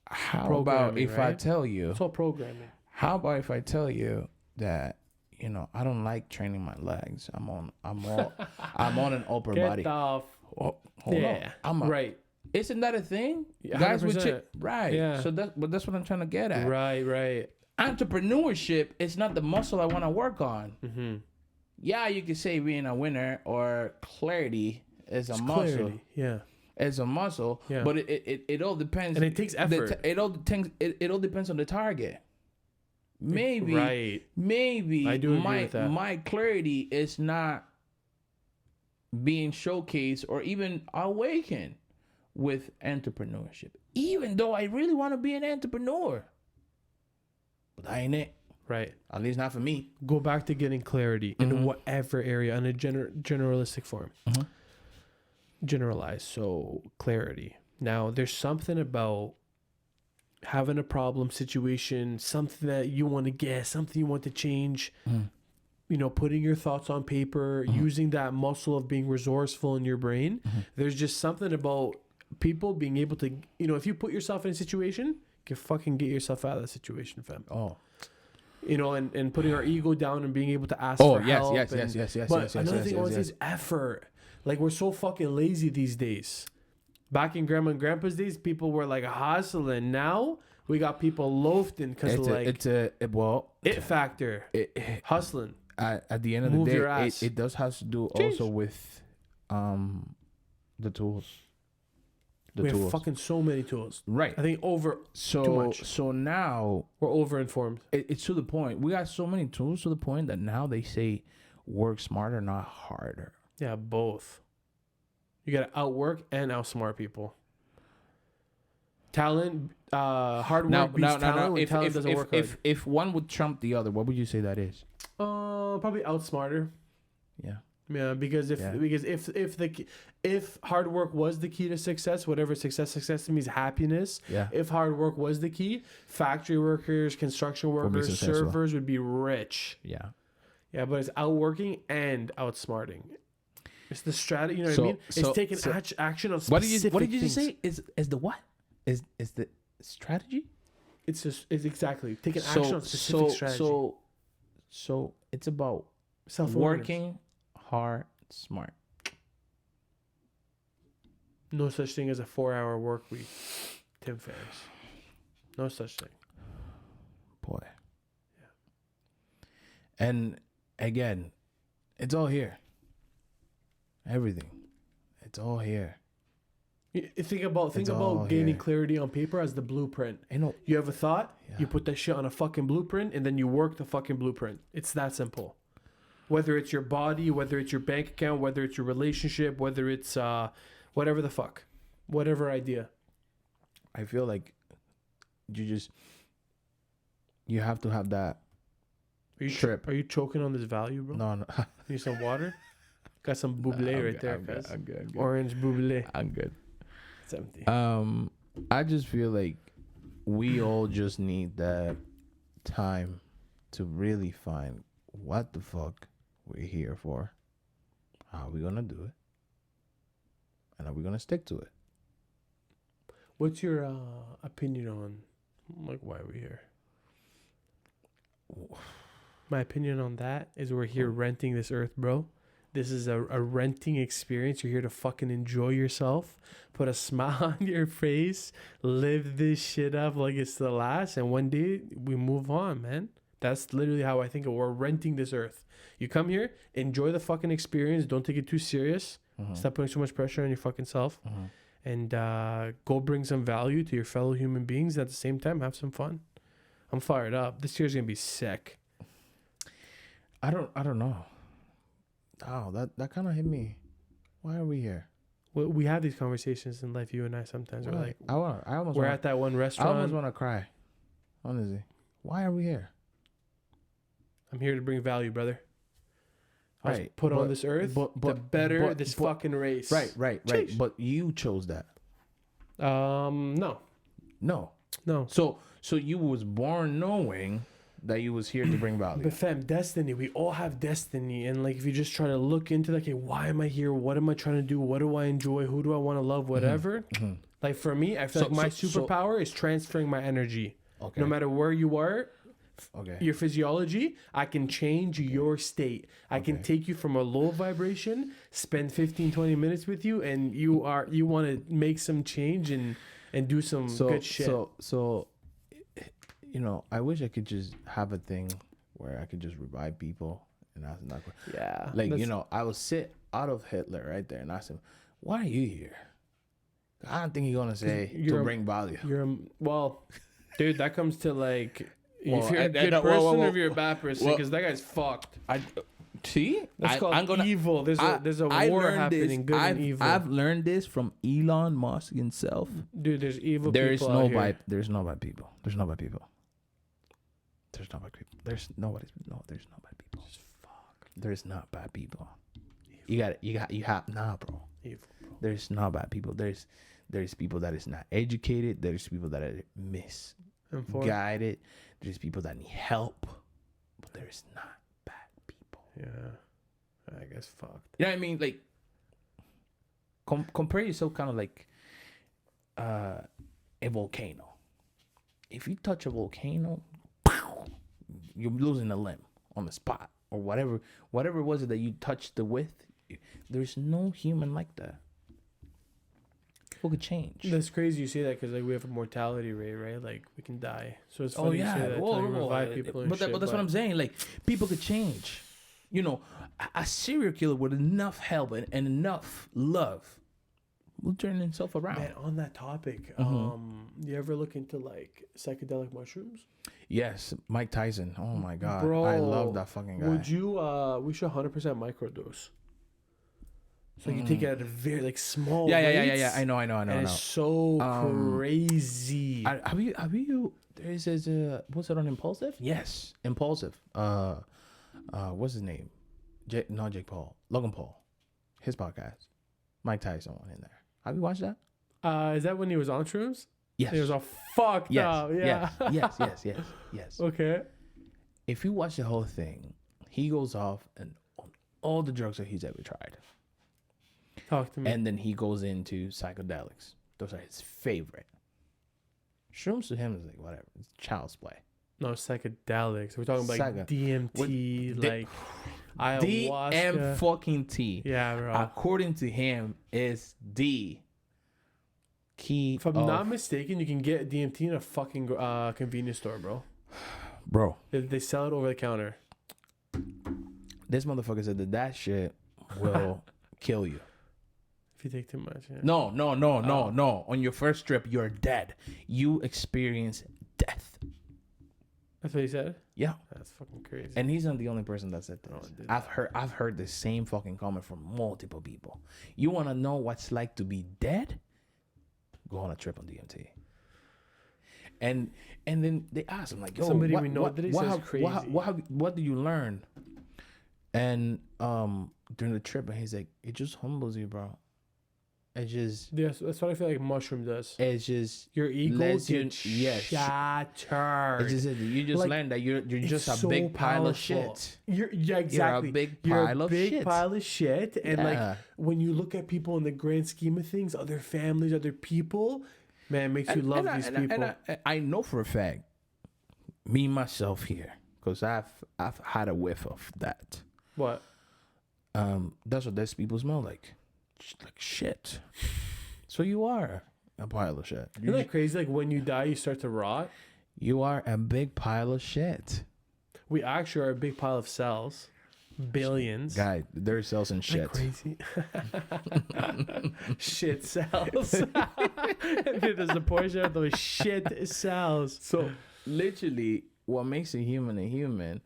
How about if I tell you? It's all programming. How about if I tell you that I don't like training my legs. I'm on an upper body. Off. Oh, hold on. Right. Isn't that a thing? 100%. Guys with right. Yeah. So that's what I'm trying to get at. Right. Entrepreneurship is not the muscle I want to work on. Mm-hmm. Yeah, you could say being a winner or clarity is a muscle. Clarity. Yeah. It's a muscle. Yeah. But it all depends. And it takes effort. It all depends on the target. Maybe I do agree with that. My clarity is not being showcased or even awakened with entrepreneurship, even though I really want to be an entrepreneur, but I ain't it. Right. At least not for me. Go back to getting clarity in whatever area in a generalistic form. Mm-hmm. Generalize. So clarity. Now there's something about having a problem situation, something that you want to get, something you want to change, putting your thoughts on paper, using that muscle of being resourceful in your brain. There's just something about people being able to, if you put yourself in a situation, you can fucking get yourself out of that situation, fam. Oh. And putting our ego down and being able to ask for help. Yes. But another thing is effort. Like, we're so fucking lazy these days. Back in grandma and grandpa's days, people were like hustling. Now we got people loafing because of it factor. Hustling. At the end of the day, it does have to do also with the tools. We have fucking so many tools. Right. I think too much. So now we're overinformed. It's to the point. We got so many tools to the point that now they say work smarter, not harder. Yeah, both. You got to outwork and outsmart people. Talent, hard work beats talent. When talent doesn't work hard. If one would trump the other, what would you say that is? Probably outsmarter. Yeah. Yeah, because if hard work was the key to success, whatever success means happiness. Yeah. If hard work was the key, factory workers, construction workers, servers would be rich. Yeah. Yeah, but it's outworking and outsmarting. It's the strategy. You know what I mean? It's taking action on specific What did you things. say? Is the what? Is the strategy? It's exactly taking action on specific strategy. So it's about Self-awareness. working hard, smart. No such thing as a 4-hour work week, Tim Ferriss. No such thing. Boy. Yeah. And again, it's all here. Everything. It's all here. Think about gaining clarity on paper as the blueprint. You have a thought, you put that shit on a fucking blueprint, and then you work the fucking blueprint. It's that simple. Whether it's your body, whether it's your bank account, whether it's your relationship, whether it's whatever the fuck, whatever idea. I feel like you have to have that trip. Are you choking on this value, bro? No. Need some water? Got some bubbly right there, guys. I'm good. Orange bubbly. I'm good. It's empty. I just feel like we all just need that time to really find what the fuck we're here for. How are we gonna do it? And are we gonna stick to it? What's your opinion on why are we here? My opinion on that is we're here renting this earth, bro. This is a renting experience. You're here to fucking enjoy yourself, put a smile on your face, live this shit up like it's the last, and one day we move on, man. That's literally how I think of it. We're renting this earth. You come here, enjoy the fucking experience. Don't take it too serious. Stop putting so much pressure on your fucking self. And go bring some value to your fellow human beings. At the same time, have some fun. I'm fired up. This year's going to be sick. I don't know. Oh, that kind of hit me. Why are we here? We have these conversations in life, you and I sometimes. We're like, we're at that one restaurant. I almost want to cry. Honestly. Why are we here? I'm here to bring value, brother. I was Right, put on but- this earth to but- better but- this but- fucking race. Right. Jeez. But you chose that. No. No. No. So you was born knowing that you was here to bring value. But fam, destiny. We all have destiny, and like if you just try to look into like, okay, why am I here? What am I trying to do? What do I enjoy? Who do I want to love? Whatever. Like for me, I feel So- like my so- superpower is transferring my energy. Okay. No matter where you are, Okay. your physiology, I can change your state. I can take you from a low vibration, spend 15, 20 minutes with you, and you want to make some change and do some good shit. So, you know, I wish I could just have a thing where I could just revive people, and that's not yeah. like, that's- you know, I will sit out of Hitler right there and ask him, "Why are you here?" I don't think he's gonna say you're to a- bring value. well, dude, that comes to like Well, if you're a and- good and- person well, or if you're a bad person, well- because that guy's fucked. I see. That's called I'm gonna. evil. There's a I war learned happening, good and evil. I've learned this from Elon Musk himself. Dude, there's evil There is people no out here. bad. There's no bad people. There's no bad people. There's no bad people. There's nobody. No, there's no bad people. There's not bad people. You have nah, bro. Evil, bro. There's not bad people. There's people that is not educated. There's people that are And for misguided. There's people that need help, but there's not bad people. yeah, I guess fucked. You know what I mean? Like, compare yourself kind of like a volcano. If you touch a volcano, you're losing a limb on the spot or whatever was it that you touched the with. There's no human like that. People could change. That's crazy you say that because like we have a mortality rate, right? Like we can die. So it's funny Oh you yeah, say that to like, revive people and but shit. that's what I'm saying. Like people could change. You know, a serial killer with enough help and enough love will turn himself around. Man, on that topic, you ever look into like psychedelic mushrooms? Yes, Mike Tyson. Oh my god, Bro, I love that fucking guy. Would you? We should 100% microdose. So you take it at a very like small. Yeah. I know. And it's so crazy. Have you? There is what's it on Impulsive? Yes, Impulsive. What's his name? Not Jake Paul. Logan Paul. His podcast. Mike Tyson one in there. Have you watched that? Is that when he was on shrooms? Yes. He was all fucked up. Yeah. Yes. Okay. If you watch the whole thing, he goes off and on all the drugs that he's ever tried. Talk to me. And then he goes into psychedelics. Those are his favorite. Shrooms to him is like whatever. It's child's play. No, psychedelics. We're talking about like DMT, like ayahuasca. DM fucking T. Yeah, bro. According to him, is the key. If I'm not mistaken, you can get DMT in a fucking convenience store, bro. Bro, They sell it over the counter. this motherfucker said that shit will kill you. If you take too much. Yeah. No. On your first trip, you're dead. You experience death. That's what he said? Yeah. That's fucking crazy. And he's not the only person that said this. Oh, dude. I've heard the same fucking comment from multiple people. You want to know what's like to be dead? Go on a trip on DMT. And then they asked him like, "Yo, Somebody what, we know what, did he what, says have- crazy. what did you learn?" And during the trip, and he's like, "It just humbles you, bro. It just, Yes, that's what I feel like mushroom does. it's just Your ego lets you- gets yes. shattered. It's just you just Like, learn that you're just a so big pile of powerful. shit. Yeah, exactly. You're a big You're pile a of big shit. pile of shit. And Yeah. like when you look at people in the grand scheme of things, other families, other people, man, it makes you love these people. I know for a fact, me myself here, because I've had a whiff of that. What? That's what those people smell like shit. So you are a pile of shit. Isn't that crazy? Like when you die, you start to rot. You are a big pile of shit. We actually are a big pile of cells, billions. Guy, there's cells and Isn't shit. that crazy. Shit cells. There's a portion of those shit cells. So literally, what makes a human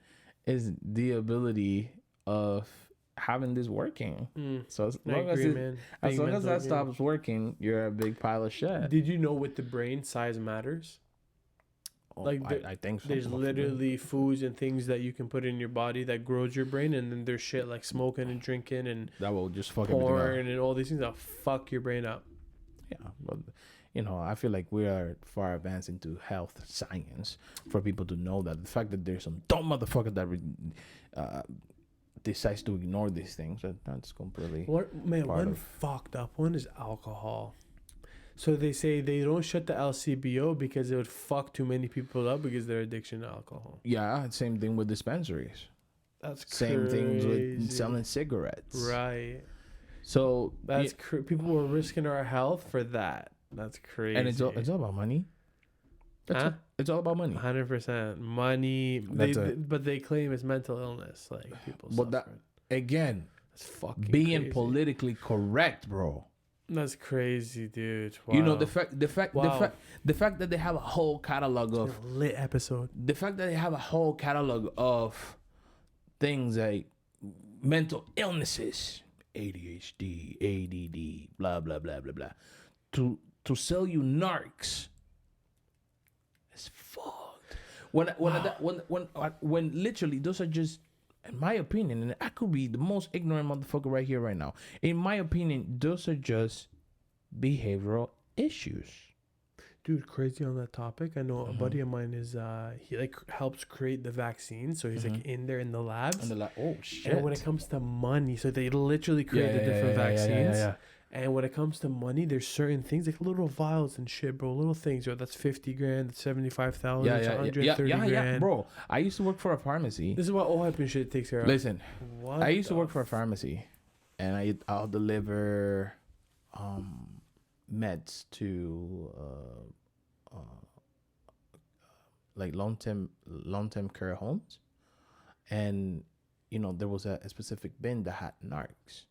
is the ability of having this working. So as I long as agree, it, man. as long as that Fundamentally stops working, you're a big pile of shit. Did you know with the brain size matters? Like I think so. there's literally foods and things that you can put in your body that grows your brain, and then there's shit like smoking and drinking and that will just fuck everything porn up. and all these things that fuck your brain up. Yeah, but I feel like we are far advanced into health science for people to know that the fact that there's some dumb motherfucker that decides to ignore these things, that's completely. One fucked up one is alcohol. So they say they don't shut the LCBO because it would fuck too many people up because their addiction to alcohol. Yeah, same thing with dispensaries. That's Same crazy. things with selling cigarettes. Right. So That's people were risking our health for that. That's crazy. and it's all about money. It's all about money. 100% money. But they claim it's mental illness. Like people. But that again, that's fucking being crazy. politically correct, bro. That's crazy, dude. Wow. You know the fact that they have a whole catalog of lit episode. the fact that they have a whole catalog of things like mental illnesses, ADHD, ADD, blah blah blah blah blah, to sell you narcs. It's fucked. When literally those are just, in my opinion, and I could be the most ignorant motherfucker right here right now. In my opinion, those are just behavioral issues. Dude, crazy on that topic. I know a buddy of mine is he like helps create the vaccine, so he's like in there in the labs. And they're like, oh shit. And when it comes to money, so they literally create the different vaccines. Yeah. And when it comes to money, there's certain things like little vials and shit, bro. Little things, yo. That's 50 grand. That's 75,000. That's 130 grand. Yeah, bro. I used to work for a pharmacy. This is what OHIP and shit takes care of. Listen, What I used to work for a pharmacy, and I'll deliver meds to like long-term care homes, and there was a specific bin that had narcs,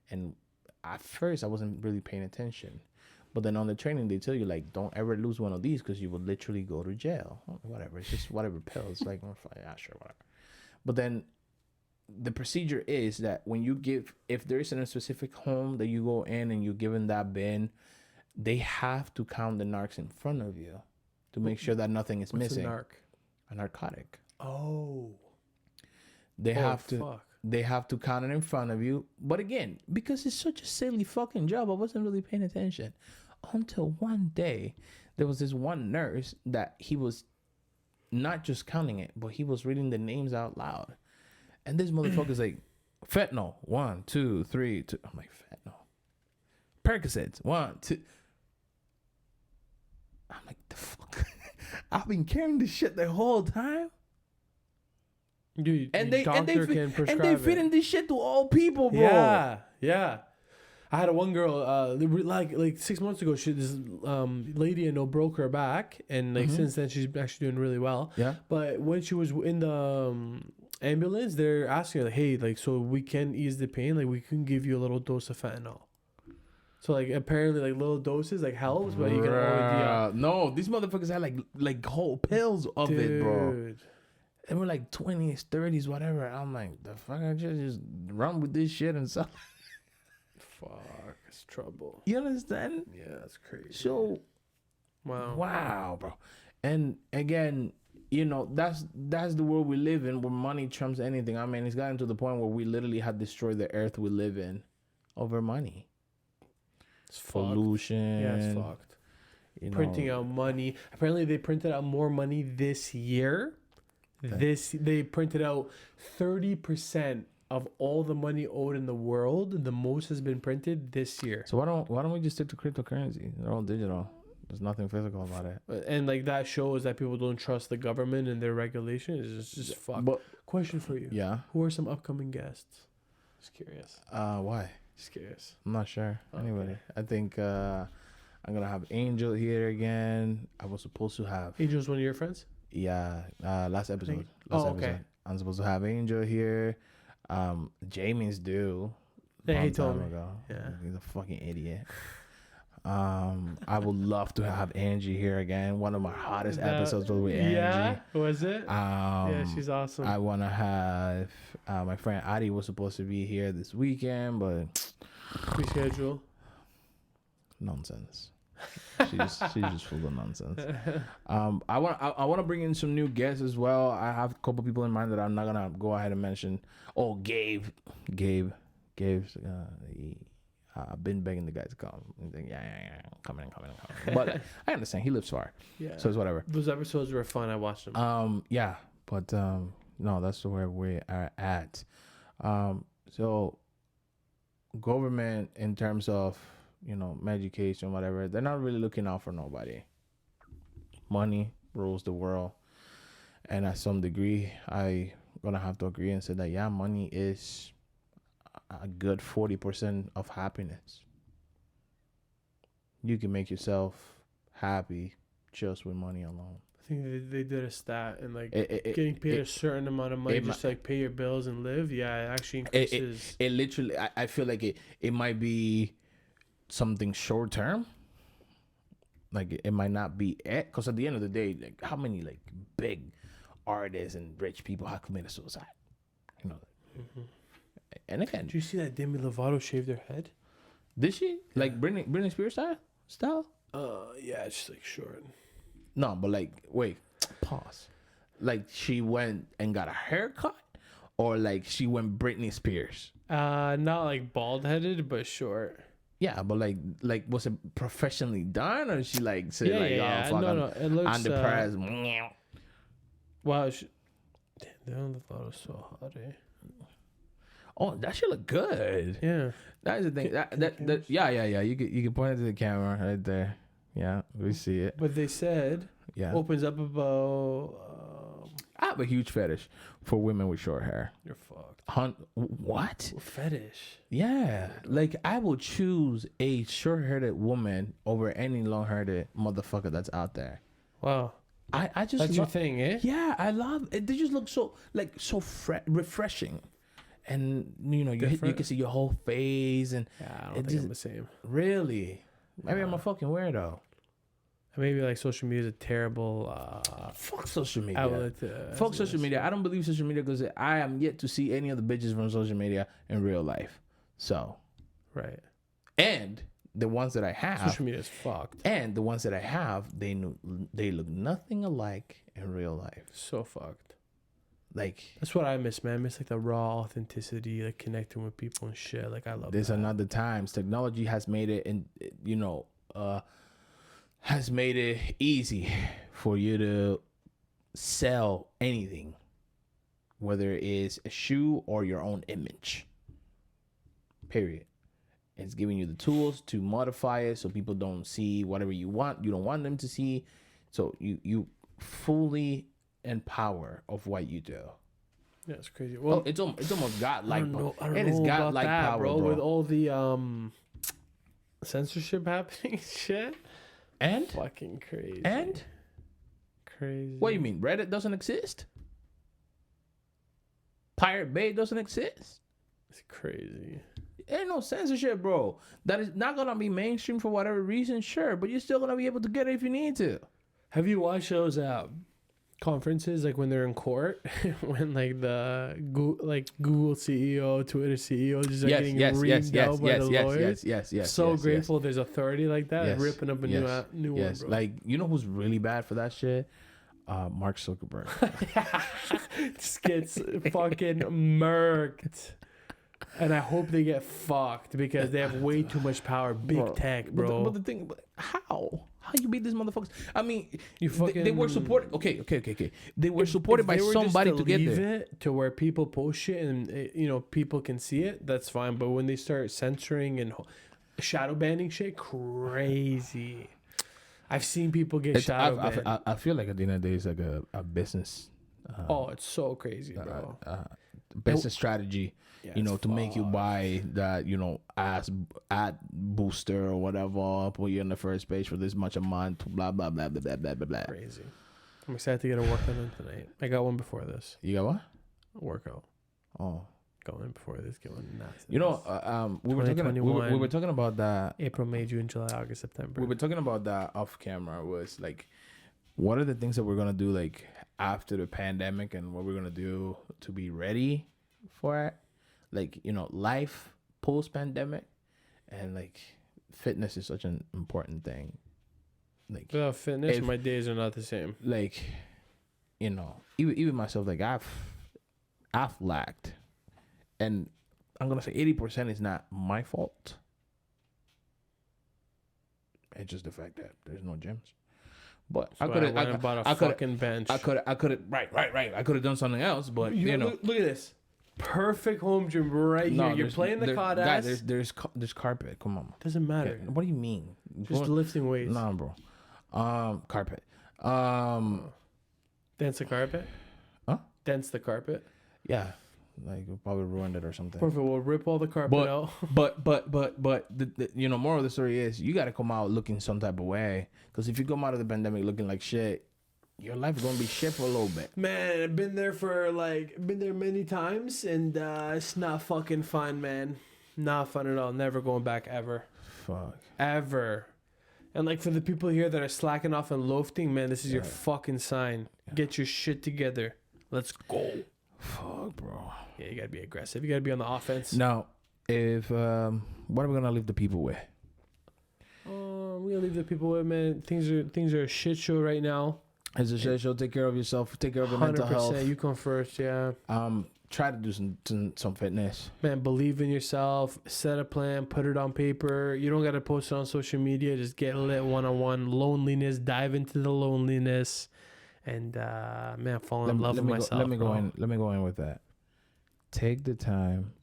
and at first I wasn't really paying attention, but then on the training they tell you like, don't ever lose one of these because you would literally go to jail. Whatever, it's just whatever pills. Like, yeah, sure, whatever. But then the procedure is that when you give, if there is in a specific home that you go in and you're given that bin, they have to count the narcs in front of you to make sure that nothing is missing. A narcotic. Oh. They have to count it in front of you. But again, because it's such a silly fucking job, I wasn't really paying attention. Until one day, there was this one nurse that he was not just counting it, but he was reading the names out loud. And this motherfucker's like, fentanyl, 1, 2, 3, 2. I'm like, fentanyl. Percocets, 1, 2. I'm like, the fuck? I've been carrying this shit the whole time. Dude, And they prescribe fitting this shit to all people, bro. Yeah. I had one girl, like 6 months ago. This lady I know broke her back, and like since then she's actually doing really well. Yeah. But when she was in the ambulance, they're asking her like, "Hey, like, so we can ease the pain. Like, we can give you a little dose of fentanyl." So like apparently like little doses like helps, but you can already no, these motherfuckers had like whole pills of it, bro. And we're like 20s, 30s, whatever. I'm like, the fuck, I just run with this shit and stuff. Fuck, it's trouble. You understand? Yeah, that's crazy. So, wow, bro. And again, that's the world we live in, where money trumps anything. I mean, it's gotten to the point where we literally have destroyed the earth we live in over money. It's pollution. Yeah, it's fucked. Printing out money. Apparently, they printed out more money this year. They printed out 30% of all the money owed in the world. The most has been printed this year. So why don't we just stick to cryptocurrency? They're all digital. There's nothing physical about it. And like that shows that people don't trust the government and their regulations. It's just fucked. But question for you. Yeah. Who are some upcoming guests? Just curious. Why? Just curious. I'm not sure. Okay. Anyway, I think I'm gonna have Angel here again. I was supposed to have Angel's one of your friends? Yeah, last episode. Okay. I'm supposed to have Angel here. Jamie's due. Yeah, he told me. Yeah, he's a fucking idiot. I would love to have Angie here again. One of my hottest episodes was with Angie. Yeah, was it? Yeah, she's awesome. I want to have my friend Adi was supposed to be here this weekend, but reschedule. Nonsense. She's just full of nonsense. I want to bring in some new guests as well. I have a couple people in mind that I'm not gonna go ahead and mention. Oh, Gabe's. I've been begging the guys to come. Yeah, coming. But I understand he lives far, Yeah. so it's whatever. Those episodes were fun. I watched them. Yeah, but no, that's where we are at. So government in terms of education, whatever, they're not really looking out for nobody. Money rules the world, and at some degree, I gonna have to agree and say that yeah, money is a good 40% of happiness. You can make yourself happy just with money alone. I think they did a stat and like Getting paid a certain amount of money just like pay your bills and live. Yeah, it actually increases. It literally, I feel like it might be something short term. Like it might not be it, because at the end of the day, like how many like big artists and rich people have committed suicide? Mm-hmm. And again, did you see that Demi Lovato shaved her head? Did she? Like Britney Spears style? Yeah, it's just like short. No, but like, wait, pause. Like she went and got a haircut, or like she went Britney Spears? Not like bald headed, but short. Yeah, but like was it professionally done, or she like said Yeah. oh fuck, No, it looks. I'm depressed. Wow, Demi Lovato's so hot, eh? Oh, that should look good. Yeah, that is the thing. That yeah. You can point it to the camera right there. Yeah, we see it. But they said opens up about. I have a huge fetish for women with short hair. You're fucked. What? Fetish? Yeah, like I will choose a short-haired woman over any long-haired motherfucker that's out there. Wow. I just that's your thing, eh? Yeah, I love it. They just look so refreshing. And you can see your whole face, and I don't think I'm the same. Really? Maybe I'm a fucking weirdo. Maybe like social media is a terrible fuck social media. outlet. Fuck social media. I don't believe social media because I am yet to see any of the bitches from social media in real life. So, right. And the ones that I have, social media is fucked. And the ones that I have, they look nothing alike in real life. So fucked. Like that's what I miss, man. I miss like the raw authenticity, like connecting with people and shit. Like I love. These are not the times. Technology has made it, and has made it easy for you to sell anything, whether it is a shoe or your own image. Period. It's giving you the tools to modify it so people don't see whatever you don't want them to see. So you fully in power of what you do. Yeah, it's crazy. Well, it's almost godlike. I don't know about that, power, bro. With all the censorship happening, shit. And fucking crazy. And crazy. What do you mean? Reddit doesn't exist? Pirate Bay doesn't exist? It's crazy. Ain't no censorship, bro. That is not gonna be mainstream for whatever reason, sure, but you're still gonna be able to get it if you need to. Have you watched those conferences like when they're in court, when like the Google CEO, Twitter CEO just getting reamed out by the lawyers? Yes. So grateful there's authority like that ripping up a new one, bro. Like who's really bad for that shit? Mark Zuckerberg. Just gets fucking murked. And I hope they get fucked because they have way too much power. Big tech, bro. But the thing, how you beat these motherfuckers? I mean, they were supported. Okay. They were supported by somebody to get there. It to where people post shit and people can see it. That's fine. But when they start censoring and shadow banning shit, crazy. I've seen people get shadow banned. I feel like at the end of the day, it's like a business. It's so crazy, bro. Business strategy. To make you buy that, ad booster or whatever, put you on the first page for this much a month, blah, blah, blah, blah, blah, blah, blah. Crazy. I'm excited to get a workout in tonight. I got one before this. You got what? A workout. Oh. Going before this, get one nuts. We were talking about that. April, May, June, July, August, September. We were talking about that off camera. Was like, what are the things that we're gonna do like after the pandemic, and what we're gonna do to be ready for it? Like, life post pandemic, and like fitness is such an important thing. like Without fitness, my days are not the same. like, you know, even myself, like I've lacked, and I'm gonna say 80% is not my fault. It's just the fact that there's no gyms. But I could have bought a fucking bench. I could have right. I could have done something else, but you know, look at this perfect home gym right here. You're playing the cod ass. Guys, there's carpet. Come on. Doesn't matter. Yeah, what do you mean? Just lifting weights. Nah, bro. Carpet. Dance the carpet. Huh? Dance the carpet. Yeah, like we probably ruined it or something. Perfect. We'll rip all the carpet out. but the you know, moral of the story is you got to come out looking some type of way, because if you come out of the pandemic looking like shit, your life is gonna be shit for a little bit. Man, I've been there many times, and it's not fucking fun, man. Not fun at all. Never going back ever. Fuck. Ever. And like for the people here that are slacking off and loafing, man, this is your fucking sign. Yeah. Get your shit together. Let's go. Fuck, bro. Yeah, you gotta be aggressive. You gotta be on the offense. Now, if what are we gonna leave the people with? We're gonna leave the people with, man. Things are a shit show right now. It's a shit show. Take care of yourself. Take care of your mental health. 100%. You come first, yeah. Try to do some fitness. Man, believe in yourself. Set a plan. Put it on paper. You don't gotta post it on social media. Just get lit one-on-one. Loneliness. Dive into the loneliness. And man, fall in love with myself. Let me go in with that. Take the time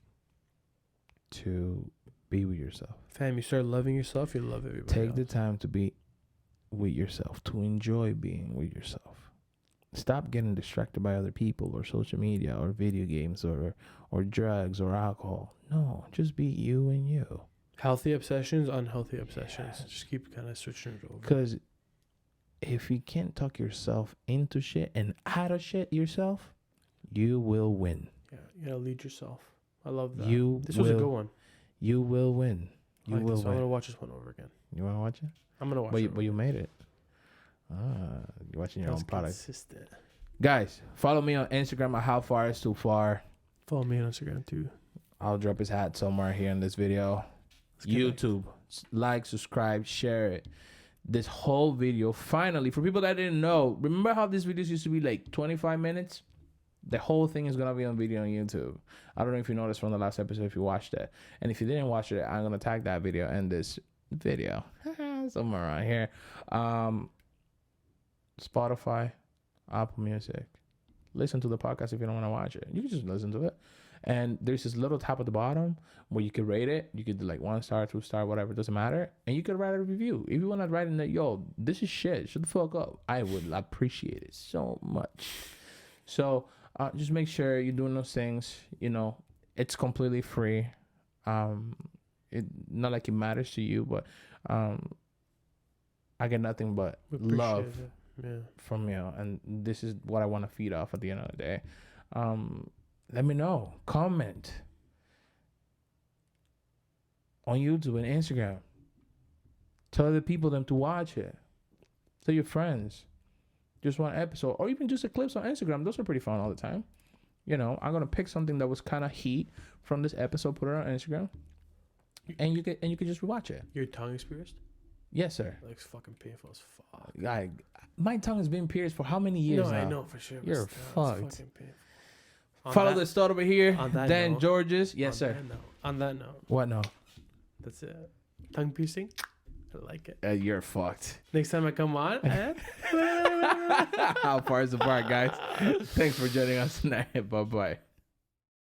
to be with yourself. Fam, you start loving yourself, you love everybody. Take the time to be with yourself, to enjoy being with yourself. Stop getting distracted by other people or social media or video games or drugs or alcohol. No, just be you and you. Healthy obsessions, unhealthy obsessions. Yeah. Just keep kind of switching it over. Because if you can't talk yourself into shit and out of shit yourself, you will win. Yeah, you gotta lead yourself. I love that. This was a good one. You will win. You will win. I'm gonna watch this one over again. You wanna watch it? I'm gonna watch it. But you made it. You're watching your own product. Consistent. Guys, follow me on Instagram at How Far Is Too Far. Follow me on Instagram too. I'll drop his hat somewhere here in this video. YouTube. Like, subscribe, share it. This whole video, finally, for people that didn't know, remember how these videos used to be like 25 minutes? The whole thing is going to be on video on YouTube. I don't know if you noticed from the last episode if you watched it. And if you didn't watch it, I'm going to tag that video and this video somewhere around here. Spotify, Apple Music. Listen to the podcast if you don't want to watch it. You can just listen to it. And there's this little tab at the bottom where you could rate it. You could do like 1 star, 2 star, whatever. It doesn't matter. And you could write a review. If you want to write in that, yo, this is shit. Shut the fuck up. I would appreciate it so much. So just make sure you're doing those things. You know, it's completely free. It not like it matters to you, but I get nothing but love from you. And this is what I want to feed off at the end of the day. Let me know. Comment on YouTube and Instagram. Tell the people them to watch it. Tell your friends. Just one episode. Or even just the clips on Instagram. Those are pretty fun all the time. You know, I'm going to pick something that was kind of heat from this episode, put it on Instagram. And you can just rewatch it. Your tongue is pierced? Yes, sir. Like, it's fucking painful as fuck. My tongue has been pierced for how many years now? I know for sure. You're fucked. Fucking painful. Follow the start over here. Dan Georges. Yes, sir. On that note. What no? That's it. Tongue piercing. I like it. You're fucked. Next time I come on. How far is the bar, guys? Thanks for joining us tonight. Bye-bye.